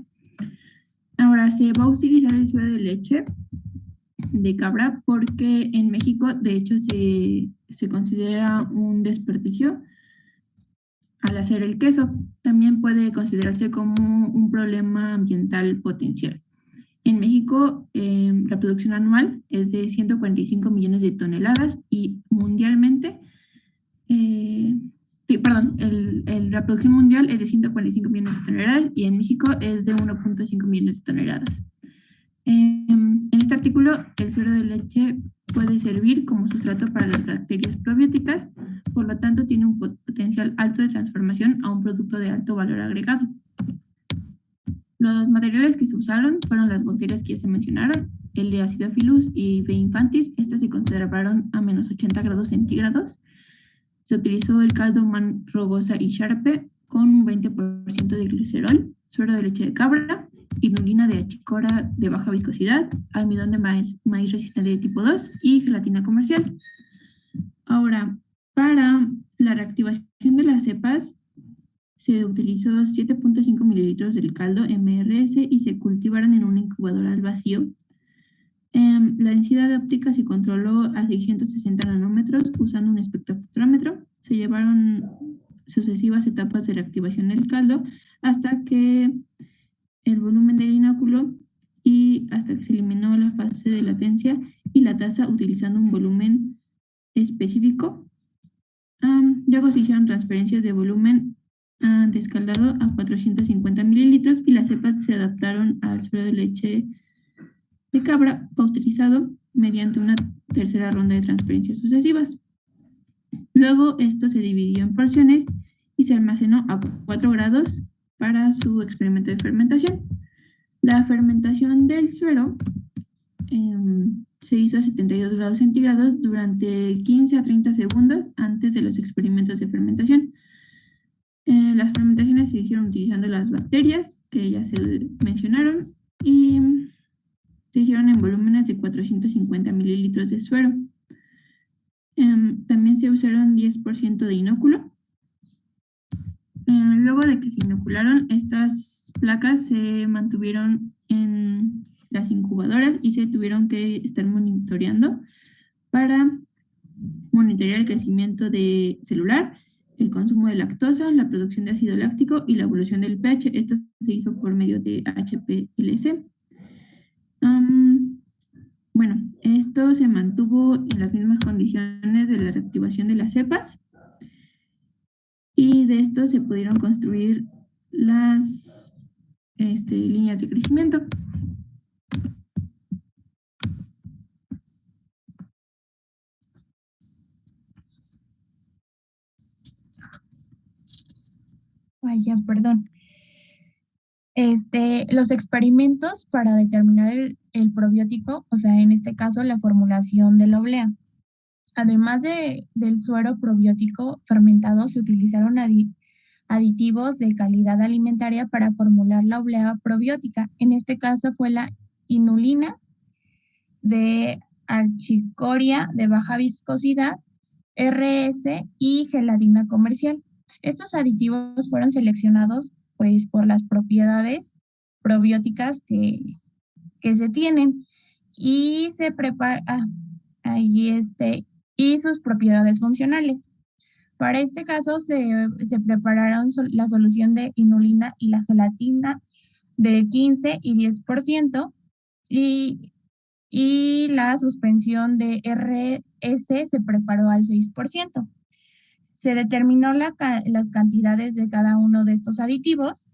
Ahora se va a utilizar el suero de leche de cabra porque en México de hecho se considera un desperdicio al hacer el queso. También puede considerarse como un problema ambiental potencial. En México la producción anual es de 145 millones de toneladas y mundialmente la producción mundial es de 145 millones de toneladas y en México es de 1.5 millones de toneladas. En este artículo, el suero de leche puede servir como sustrato para las bacterias probióticas, por lo tanto tiene un potencial alto de transformación a un producto de alto valor agregado. Los materiales que se usaron fueron las bacterias que ya se mencionaron, el de Acidophilus y B. infantis. Estas se conservaron a menos 80 grados centígrados. Se utilizó el caldo man rugosa y sharpe con un 20% de glicerol, suero de leche de cabra, inulina de achicora de baja viscosidad, almidón de maíz resistente de tipo 2 y gelatina comercial. Ahora, para la reactivación de las cepas, se utilizó 7.5 mililitros del caldo MRS y se cultivaron en una incubadora al vacío. La densidad óptica se controló a 660 nanómetros usando un espectrómetro. Se llevaron sucesivas etapas de reactivación del caldo hasta que el volumen del inóculo y hasta que se eliminó la fase de latencia y la tasa utilizando un volumen específico. Luego se hicieron transferencias de volumen descaldado a 450 mililitros y las cepas se adaptaron al suero de leche de cabra pasteurizado mediante una tercera ronda de transferencias sucesivas. Luego esto se dividió en porciones y se almacenó a 4 grados para su experimento de fermentación. La fermentación del suero se hizo a 72 grados centígrados durante 15 a 30 segundos antes de los experimentos de fermentación. Las fermentaciones se hicieron utilizando las bacterias que ya se mencionaron y se hicieron en volúmenes de 450 mililitros de suero. También se usaron 10% de inóculo. Luego de que se inocularon, estas placas se mantuvieron en las incubadoras y se tuvieron que estar monitoreando para monitorear el crecimiento celular, el consumo de lactosa, la producción de ácido láctico y la evolución del pH. Esto se hizo por medio de HPLC. Bueno, esto se mantuvo en las mismas condiciones de la reactivación de las cepas y de esto se pudieron construir las líneas de crecimiento. Vaya, perdón. Los experimentos para determinar el probiótico, o sea, en este caso la formulación de la oblea. Además del suero probiótico fermentado, se utilizaron aditivos de calidad alimentaria para formular la oblea probiótica. En este caso fue la inulina de archicoria de baja viscosidad, RS y gelatina comercial. Estos aditivos fueron seleccionados pues por las propiedades probióticas que se tienen y se prepara y sus propiedades funcionales. Para este caso se prepararon la solución de inulina y la gelatina del 15 y 10% y la suspensión de RS se preparó al 6%. Se determinó las cantidades de cada uno de estos aditivos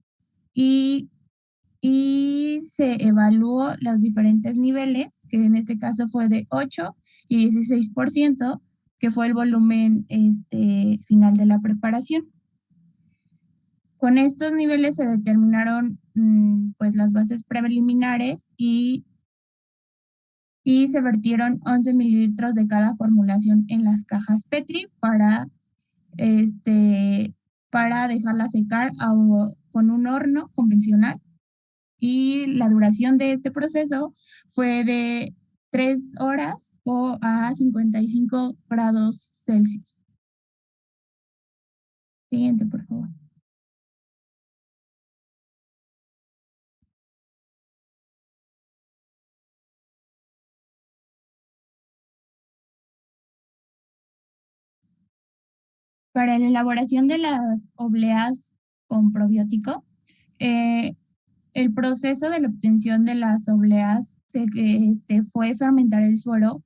y se evaluó los diferentes niveles, que en este caso fue de 8 y 16%, que fue el volumen final de la preparación. Con estos niveles se determinaron pues las bases preliminares y se vertieron 11 mililitros de cada formulación en las cajas Petri para dejarla secar con un horno convencional. Y la duración de este proceso fue de 3 horas a 55 grados Celsius. Siguiente, por favor. Para la elaboración de las obleas con probiótico, el proceso de la obtención de las obleas fue fermentar el suero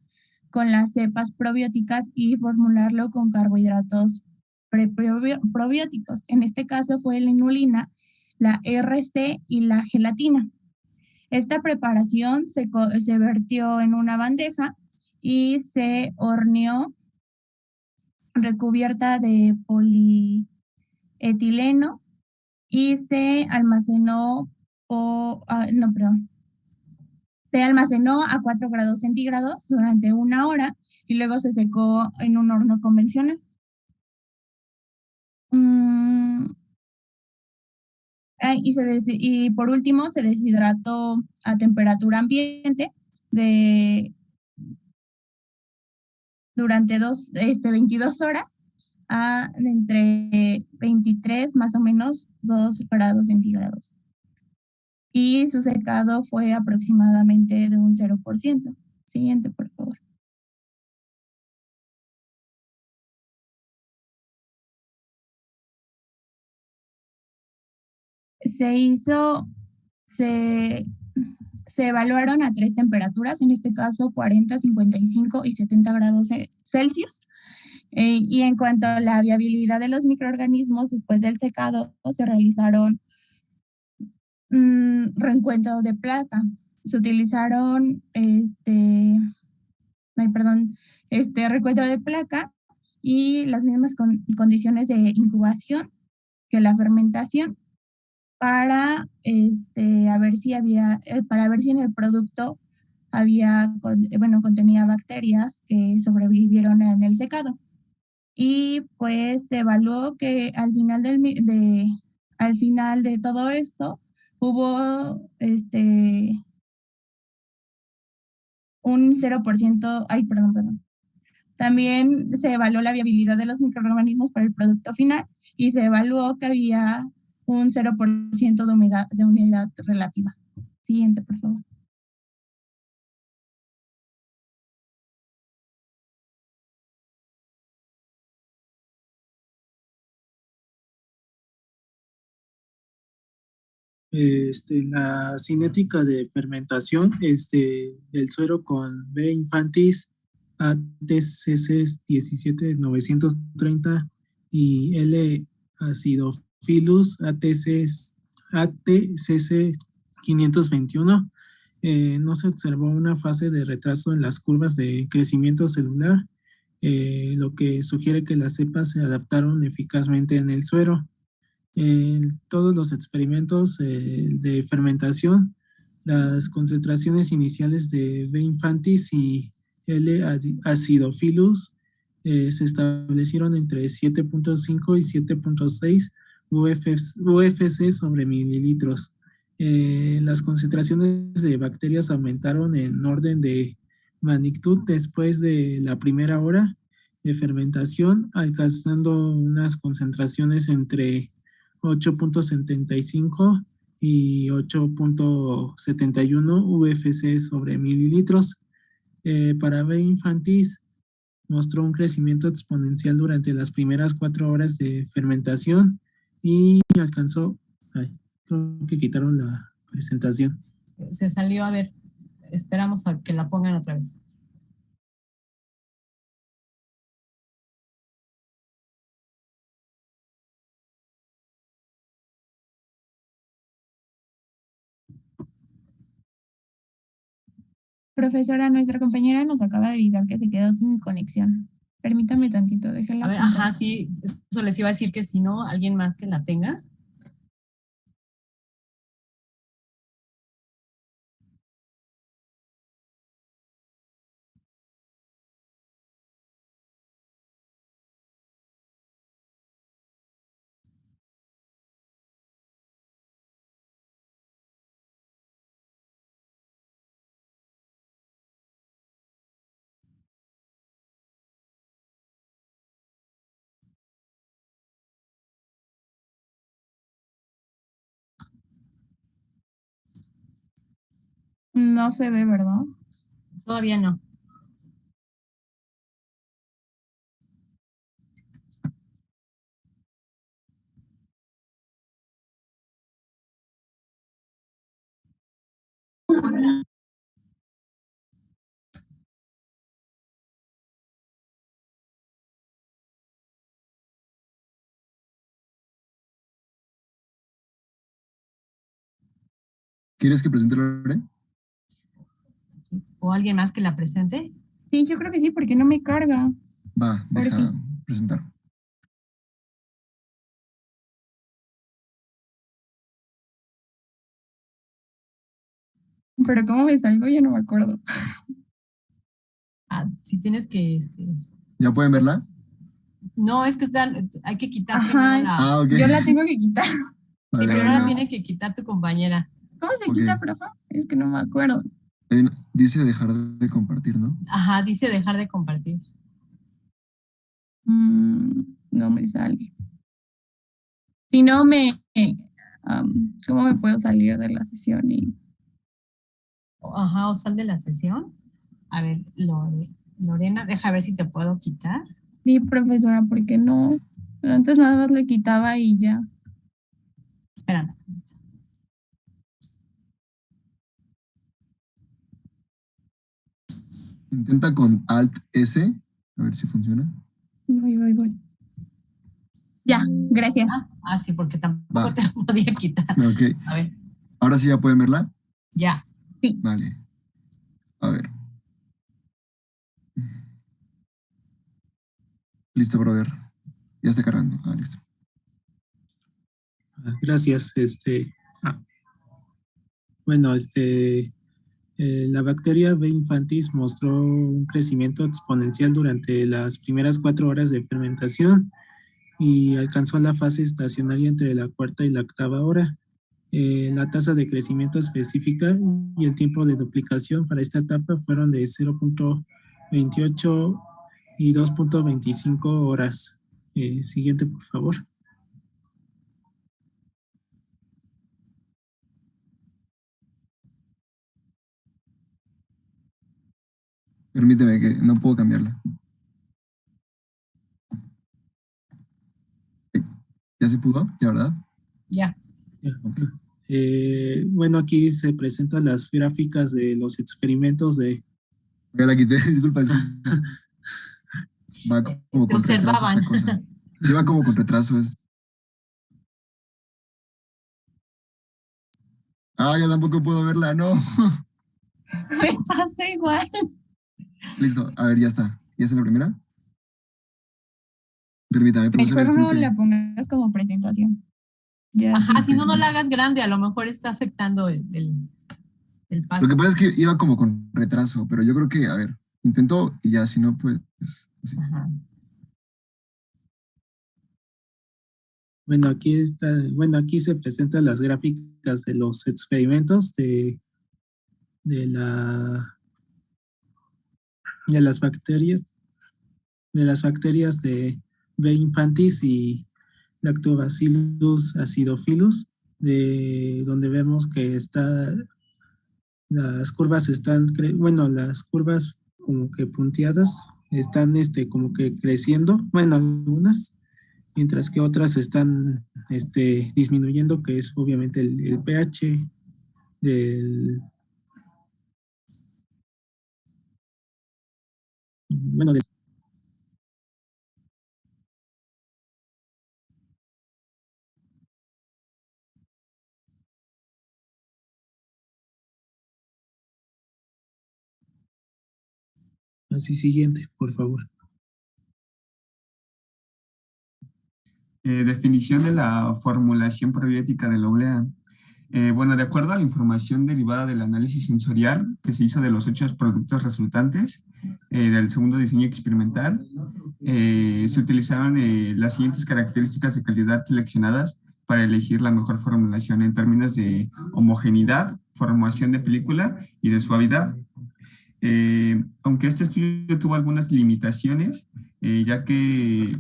con las cepas probióticas y formularlo con carbohidratos probióticos. En este caso fue la inulina, la RC y la gelatina. Esta preparación se vertió en una bandeja y se horneó recubierta de polietileno y se almacenó se almacenó a 4 grados centígrados durante 1 hora y luego se secó en un horno convencional. Y por último se deshidrató a temperatura ambiente durante 22 horas entre 23 más o menos 2 grados centígrados. Y su secado fue aproximadamente de un 0%. Siguiente, por favor. se evaluaron a 3 temperaturas, en este caso 40, 55 y 70 grados Celsius. Y en cuanto a la viabilidad de los microorganismos después del secado, se realizaron reencuentro de placa. Se utilizaron recuento de placa y las mismas condiciones de incubación que la fermentación para ver si en el producto contenía bacterias que sobrevivieron en el secado. Y pues se evaluó que al final de todo esto hubo un 0%, También se evaluó la viabilidad de los microorganismos para el producto final y se evaluó que había un 0% de humedad relativa. Siguiente, por favor. La cinética de fermentación del suero con B. infantis ATCC 17930 y L. acidophilus ATCC 521, no se observó una fase de retraso en las curvas de crecimiento celular, lo que sugiere que las cepas se adaptaron eficazmente en el suero. En todos los experimentos de fermentación, las concentraciones iniciales de B. infantis y L. acidophilus se establecieron entre 7.5 y 7.6 UFC sobre mililitros. Las concentraciones de bacterias aumentaron en orden de magnitud después de la primera hora de fermentación, alcanzando unas concentraciones entre 8.75 y 8.71 UFC sobre mililitros. Para B. infantis mostró un crecimiento exponencial durante las primeras 4 horas de fermentación y alcanzó, creo que quitaron la presentación. Se salió, a ver, esperamos a que la pongan otra vez. Profesora, nuestra compañera nos acaba de avisar que se quedó sin conexión. Permítame tantito, déjela. A ver, ajá, sí, eso les iba a decir que si no, alguien más que la tenga. No se ve, ¿verdad? Todavía no. ¿Quieres que presente Lore? ¿O alguien más que la presente? Sí, yo creo que sí, porque no me carga. Va, deja presentar. Pero ¿cómo me salgo? Ya no me acuerdo. Si tienes que... ¿Ya pueden verla? No, es que hay que quitar primero la... okay. Yo la tengo que quitar. Sí, vale, primero vale. la tiene que quitar tu compañera. ¿Cómo se quita, profe? Es que no me acuerdo. Dice dejar de compartir, ¿no? Ajá, dice dejar de compartir. No me sale. Si no ¿cómo me puedo salir de la sesión? Ajá, o sal de la sesión. A ver, Lorena, deja ver si te puedo quitar. Sí, profesora, ¿por qué no? Pero antes nada más le quitaba y ya. Espérame. Intenta con Alt S, a ver si funciona. Voy. Ya, gracias. Sí, porque tampoco te lo podía quitar. Ok. A ver. ¿Ahora sí ya pueden verla? Ya. Sí. Vale. A ver. Listo, brother. Ya está cargando. Listo. Gracias. La bacteria B. infantis mostró un crecimiento exponencial durante las primeras 4 horas de fermentación y alcanzó la fase estacionaria entre la 4ª y la 8ª hora. La tasa de crecimiento específica y el tiempo de duplicación para esta etapa fueron de 0.28 y 2.25 horas. Siguiente, por favor. Permíteme que no puedo cambiarla. ¿Ya se pudo? ¿Ya, verdad? Ya. Bueno, aquí se presentan las gráficas de los experimentos de... Ya la quité, disculpa. Va como con retraso esta cosa. Sí, va como con retraso esto. Ya tampoco puedo verla, no. Me pasa igual. Listo, a ver, ya está. ¿Ya está la primera? Permítame. Mejor no la pongas como presentación. Ya. Si no la hagas grande, a lo mejor está afectando el paso. Lo que pasa es que iba como con retraso, pero yo creo que, a ver, intento y ya, si no, pues así. Bueno, aquí se presentan las gráficas de los experimentos de las bacterias de B. infantis y Lactobacillus acidophilus, donde vemos que las curvas las curvas como que punteadas están como que creciendo, algunas, mientras que otras están disminuyendo, que es obviamente el pH del Así, siguiente, por favor. Definición de la formulación probiótica de la urea. De acuerdo a la información derivada del análisis sensorial que se hizo de los 8 productos resultantes del segundo diseño experimental, se utilizaron las siguientes características de calidad seleccionadas para elegir la mejor formulación en términos de homogeneidad, formación de película y de suavidad. Aunque este estudio tuvo algunas limitaciones, ya que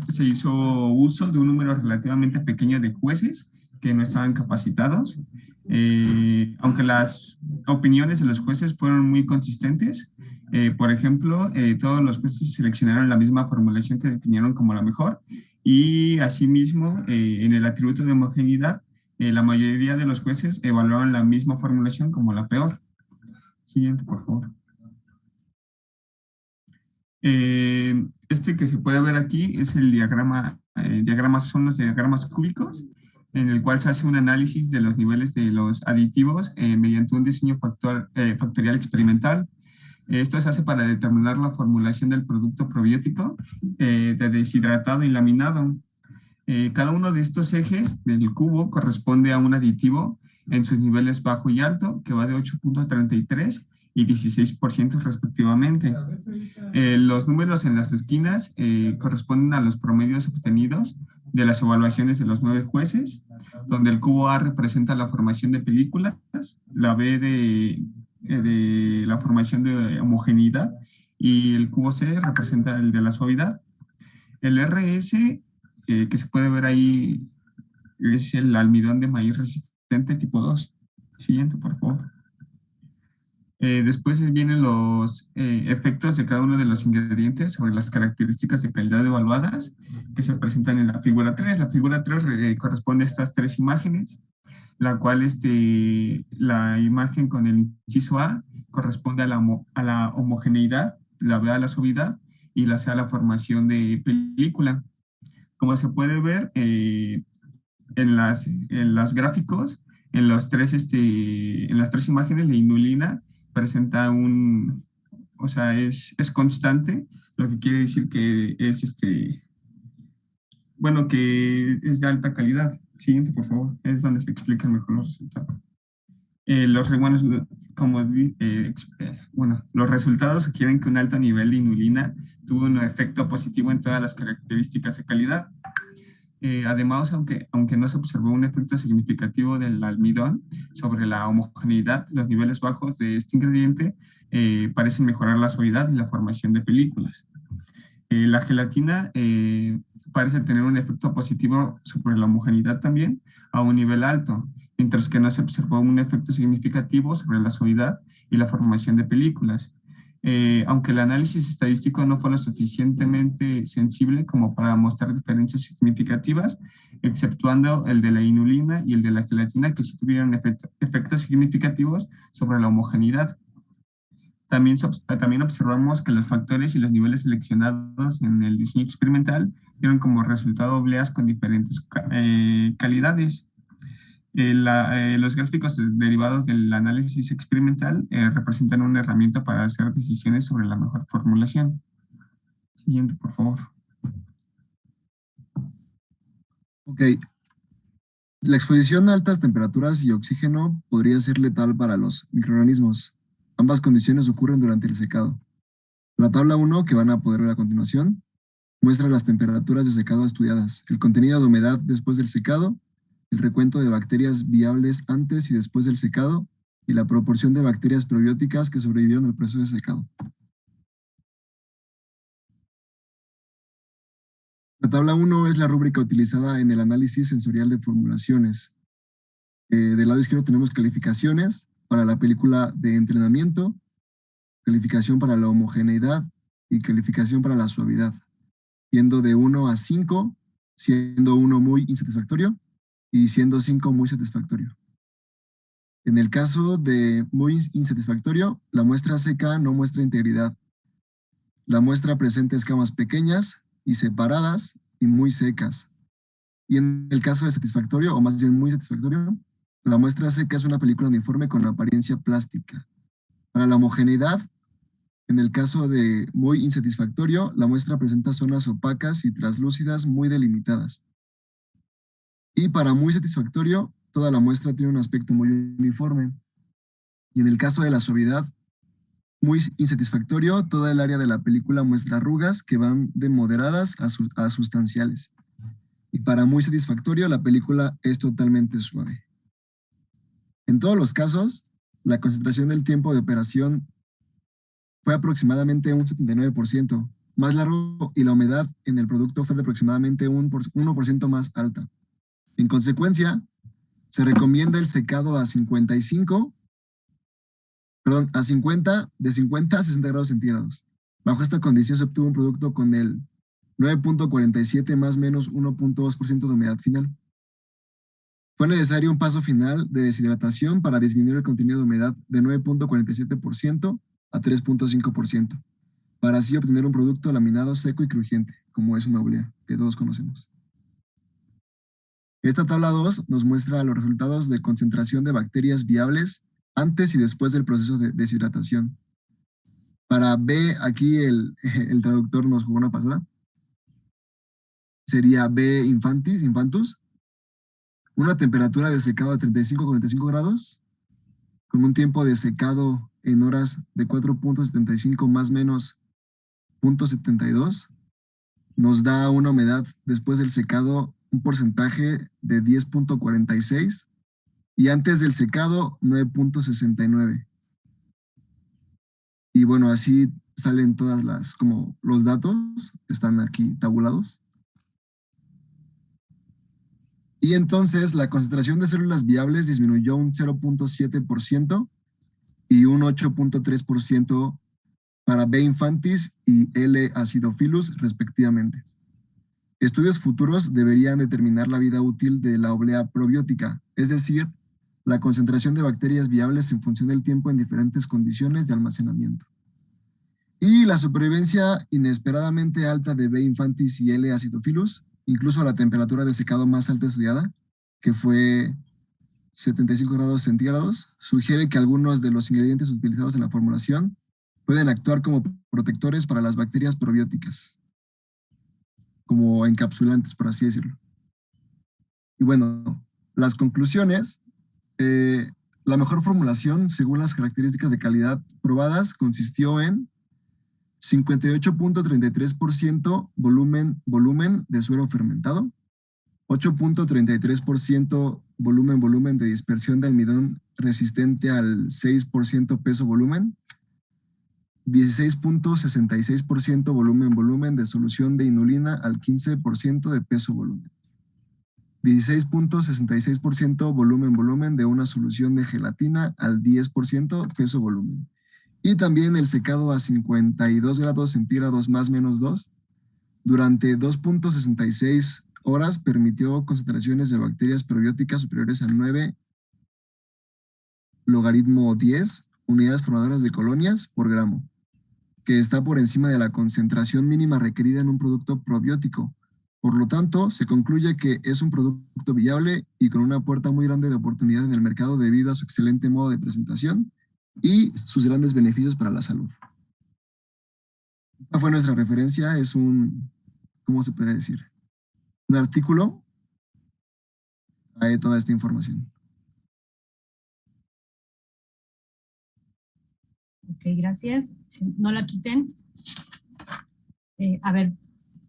se hizo uso de un número relativamente pequeño de jueces que no estaban capacitados, aunque las opiniones de los jueces fueron muy consistentes. Por ejemplo, todos los jueces seleccionaron la misma formulación que definieron como la mejor, y asimismo, en el atributo de homogeneidad, la mayoría de los jueces evaluaron la misma formulación como la peor. Siguiente, por favor. Que se puede ver aquí es el diagrama. Son los diagramas cúbicos, en el cual se hace un análisis de los niveles de los aditivos mediante un diseño factorial experimental. Esto se hace para determinar la formulación del producto probiótico de deshidratado y laminado. Cada uno de estos ejes del cubo corresponde a un aditivo en sus niveles bajo y alto, que va de 8.33 y 16% respectivamente. Los números en las esquinas corresponden a los promedios obtenidos de las evaluaciones de los 9 jueces, donde el cubo A representa la formación de películas, la B de la formación de homogeneidad, y el cubo C representa el de la suavidad. El RS, que se puede ver ahí, es el almidón de maíz resistente tipo 2. Siguiente, por favor. Después vienen los efectos de cada uno de los ingredientes sobre las características de calidad evaluadas, que se presentan en la figura 3. La figura 3 corresponde a estas 3 imágenes, la cual la imagen con el inciso A corresponde a la homogeneidad, la B a la suavidad y la C a la formación de película. Como se puede ver en los gráficos, en las tres imágenes, la inulina presenta es constante, lo que quiere decir que es que es de alta calidad. Siguiente, por favor, es donde se explican mejor los resultados. Los resultados sugieren que un alto nivel de inulina tuvo un efecto positivo en todas las características de calidad. Además, aunque no se observó un efecto significativo del almidón sobre la homogeneidad, los niveles bajos de este ingrediente parecen mejorar la suavidad y la formación de películas. La gelatina parece tener un efecto positivo sobre la homogeneidad también a un nivel alto, mientras que no se observó un efecto significativo sobre la suavidad y la formación de películas. Aunque el análisis estadístico no fue lo suficientemente sensible como para mostrar diferencias significativas, exceptuando el de la inulina y el de la gelatina, que sí tuvieron efectos significativos sobre la homogeneidad. También observamos que los factores y los niveles seleccionados en el diseño experimental dieron como resultado obleas con diferentes calidades. Los gráficos derivados del análisis experimental representan una herramienta para hacer decisiones sobre la mejor formulación. Siguiente, por favor. Ok. La exposición a altas temperaturas y oxígeno podría ser letal para los microorganismos. Ambas condiciones ocurren durante el secado. La tabla 1, que van a poder ver a continuación, muestra las temperaturas de secado estudiadas, el contenido de humedad después del secado, el recuento de bacterias viables antes y después del secado y la proporción de bacterias probióticas que sobrevivieron al proceso de secado. La tabla 1 es la rúbrica utilizada en el análisis sensorial de formulaciones. Del lado izquierdo tenemos calificaciones para la película de entrenamiento, calificación para la homogeneidad y calificación para la suavidad, yendo de 1 a 5, siendo 1 muy insatisfactorio y siendo 5 muy satisfactorio. En el caso de muy insatisfactorio, la muestra seca no muestra integridad. La muestra presenta escamas pequeñas y separadas y muy secas. Y en el caso de satisfactorio, o más bien muy satisfactorio, la muestra seca es una película uniforme con apariencia plástica. Para la homogeneidad, en el caso de muy insatisfactorio, la muestra presenta zonas opacas y translúcidas muy delimitadas. Y para muy satisfactorio, toda la muestra tiene un aspecto muy uniforme. Y en el caso de la suavidad, muy insatisfactorio, toda el área de la película muestra arrugas que van de moderadas a sustanciales. Y para muy satisfactorio, la película es totalmente suave. En todos los casos, la concentración del tiempo de operación fue aproximadamente un 79% más largo y la humedad en el producto fue de aproximadamente un 1% más alta. En consecuencia, se recomienda el secado de 50 a 60 grados centígrados. Bajo esta condición se obtuvo un producto con el 9.47 más menos 1.2% de humedad final. Fue necesario un paso final de deshidratación para disminuir el contenido de humedad de 9.47% a 3.5%, para así obtener un producto laminado seco y crujiente, como es una oblea, que todos conocemos. Esta tabla 2 nos muestra los resultados de concentración de bacterias viables antes y después del proceso de deshidratación. Para B, aquí el traductor nos jugó una pasada. Sería B infantus, una temperatura de secado de 35 a 45 grados, con un tiempo de secado en horas de 4.75 más menos 0.72, nos da una humedad después del secado un porcentaje de 10.46 y antes del secado 9.69. Y bueno, así salen todas como los datos, están aquí tabulados. Y entonces la concentración de células viables disminuyó un 0.7% y un 8.3% para B infantis y L acidophilus respectivamente. Estudios futuros deberían determinar la vida útil de la oblea probiótica, es decir, la concentración de bacterias viables en función del tiempo en diferentes condiciones de almacenamiento. Y la supervivencia inesperadamente alta de B. infantis y L. acidophilus, incluso a la temperatura de secado más alta estudiada, que fue 75 grados centígrados, sugiere que algunos de los ingredientes utilizados en la formulación pueden actuar como protectores para las bacterias probióticas, como encapsulantes, por así decirlo. Y bueno, las conclusiones, la mejor formulación, según las características de calidad probadas, consistió en 58.33% volumen de suero fermentado, 8.33% volumen de dispersión de almidón resistente al 6% peso volumen, 16.66% volumen de solución de inulina al 15% de peso volumen, 16.66% volumen de una solución de gelatina al 10% peso volumen. Y también el secado a 52 grados centígrados más menos 2 durante 2.66 horas permitió concentraciones de bacterias probióticas superiores a 9 logaritmo 10 unidades formadoras de colonias por gramo, que está por encima de la concentración mínima requerida en un producto probiótico. Por lo tanto, se concluye que es un producto viable y con una puerta muy grande de oportunidad en el mercado debido a su excelente modo de presentación y sus grandes beneficios para la salud. Esta fue nuestra referencia, es un, ¿cómo se podría decir? Un artículo de toda esta información. Ok, gracias. No la quiten. A ver,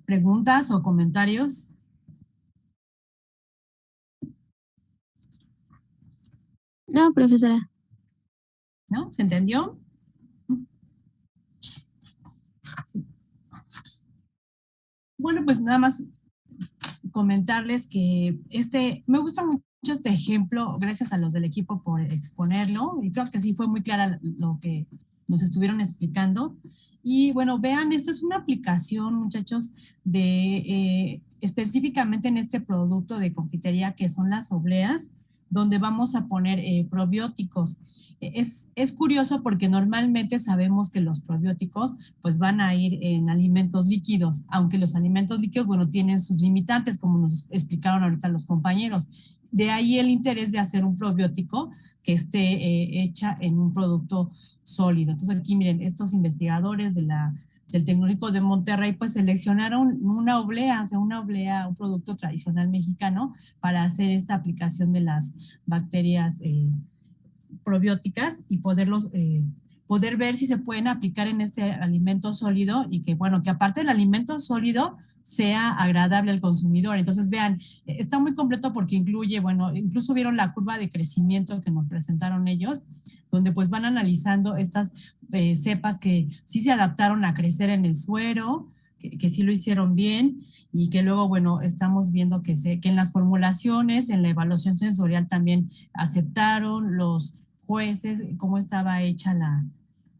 ¿preguntas o comentarios? No, profesora. ¿No? ¿Se entendió? Sí. Bueno, pues nada más comentarles que me gusta mucho este ejemplo, gracias a los del equipo por exponerlo, y creo que sí fue muy clara lo que nos estuvieron explicando. Y bueno, vean, esta es una aplicación, muchachos, de específicamente en este producto de confitería que son las obleas, donde vamos a poner probióticos. Es curioso porque normalmente sabemos que los probióticos pues van a ir en alimentos líquidos, aunque los alimentos líquidos, bueno, tienen sus limitantes, como nos explicaron ahorita los compañeros. De ahí el interés de hacer un probiótico que esté hecha en un producto sólido. Entonces aquí miren, estos investigadores del Tecnológico de Monterrey pues seleccionaron una oblea, o sea, un producto tradicional mexicano para hacer esta aplicación de las bacterias probióticas y poder ver si se pueden aplicar en este alimento sólido y que, bueno, que aparte del alimento sólido sea agradable al consumidor. Entonces, vean, está muy completo porque incluye, bueno, incluso vieron la curva de crecimiento que nos presentaron ellos, donde pues van analizando estas cepas que sí se adaptaron a crecer en el suero, que sí lo hicieron bien y que luego, bueno, estamos viendo que en las formulaciones, en la evaluación sensorial también aceptaron los jueces cómo estaba hecha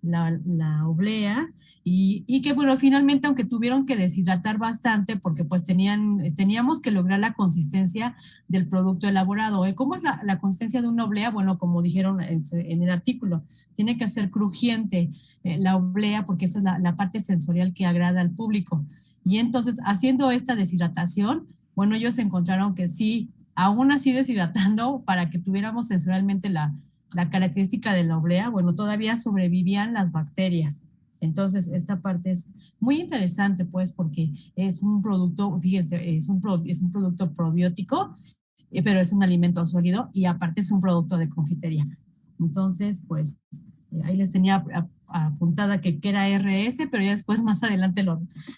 la oblea y que, bueno, finalmente, aunque tuvieron que deshidratar bastante porque pues teníamos que lograr la consistencia del producto elaborado. ¿Cómo es la consistencia de una oblea? Bueno, como dijeron en el artículo, tiene que ser crujiente la oblea porque esa es la parte sensorial que agrada al público. Y entonces, haciendo esta deshidratación, bueno, ellos encontraron que sí, aún así deshidratando para que tuviéramos sensorialmente la característica de la oblea, bueno, todavía sobrevivían las bacterias. Entonces, esta parte es muy interesante, pues, porque es un producto, fíjense, es un producto probiótico, pero es un alimento sólido y aparte es un producto de confitería. Entonces, pues, ahí les tenía apuntada que era RS, pero ya después, más adelante,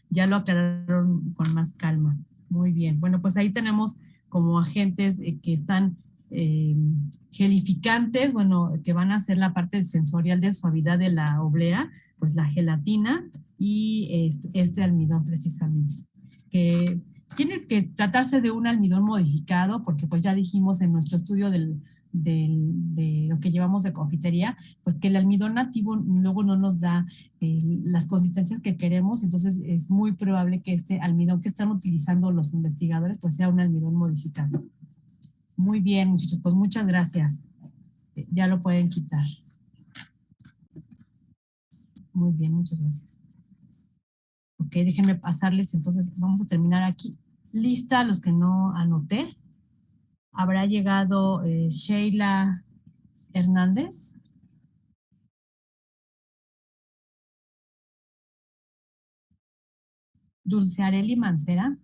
ya lo aclararon con más calma. Muy bien. Bueno, pues ahí tenemos como agentes que están gelificantes, bueno, que van a ser la parte sensorial de suavidad de la oblea, pues la gelatina y este almidón precisamente, que tiene que tratarse de un almidón modificado, porque pues ya dijimos en nuestro estudio de lo que llevamos de confitería, pues que el almidón nativo luego no nos da las consistencias que queremos, entonces es muy probable que este almidón que están utilizando los investigadores pues sea un almidón modificado. Muy bien, muchachos, pues muchas gracias. Ya lo pueden quitar. Muy bien, muchas gracias. Ok, déjenme pasarles, entonces vamos a terminar aquí. Lista, los que no anoté. Habrá llegado Sheila Hernández. Dulce Areli Mancera.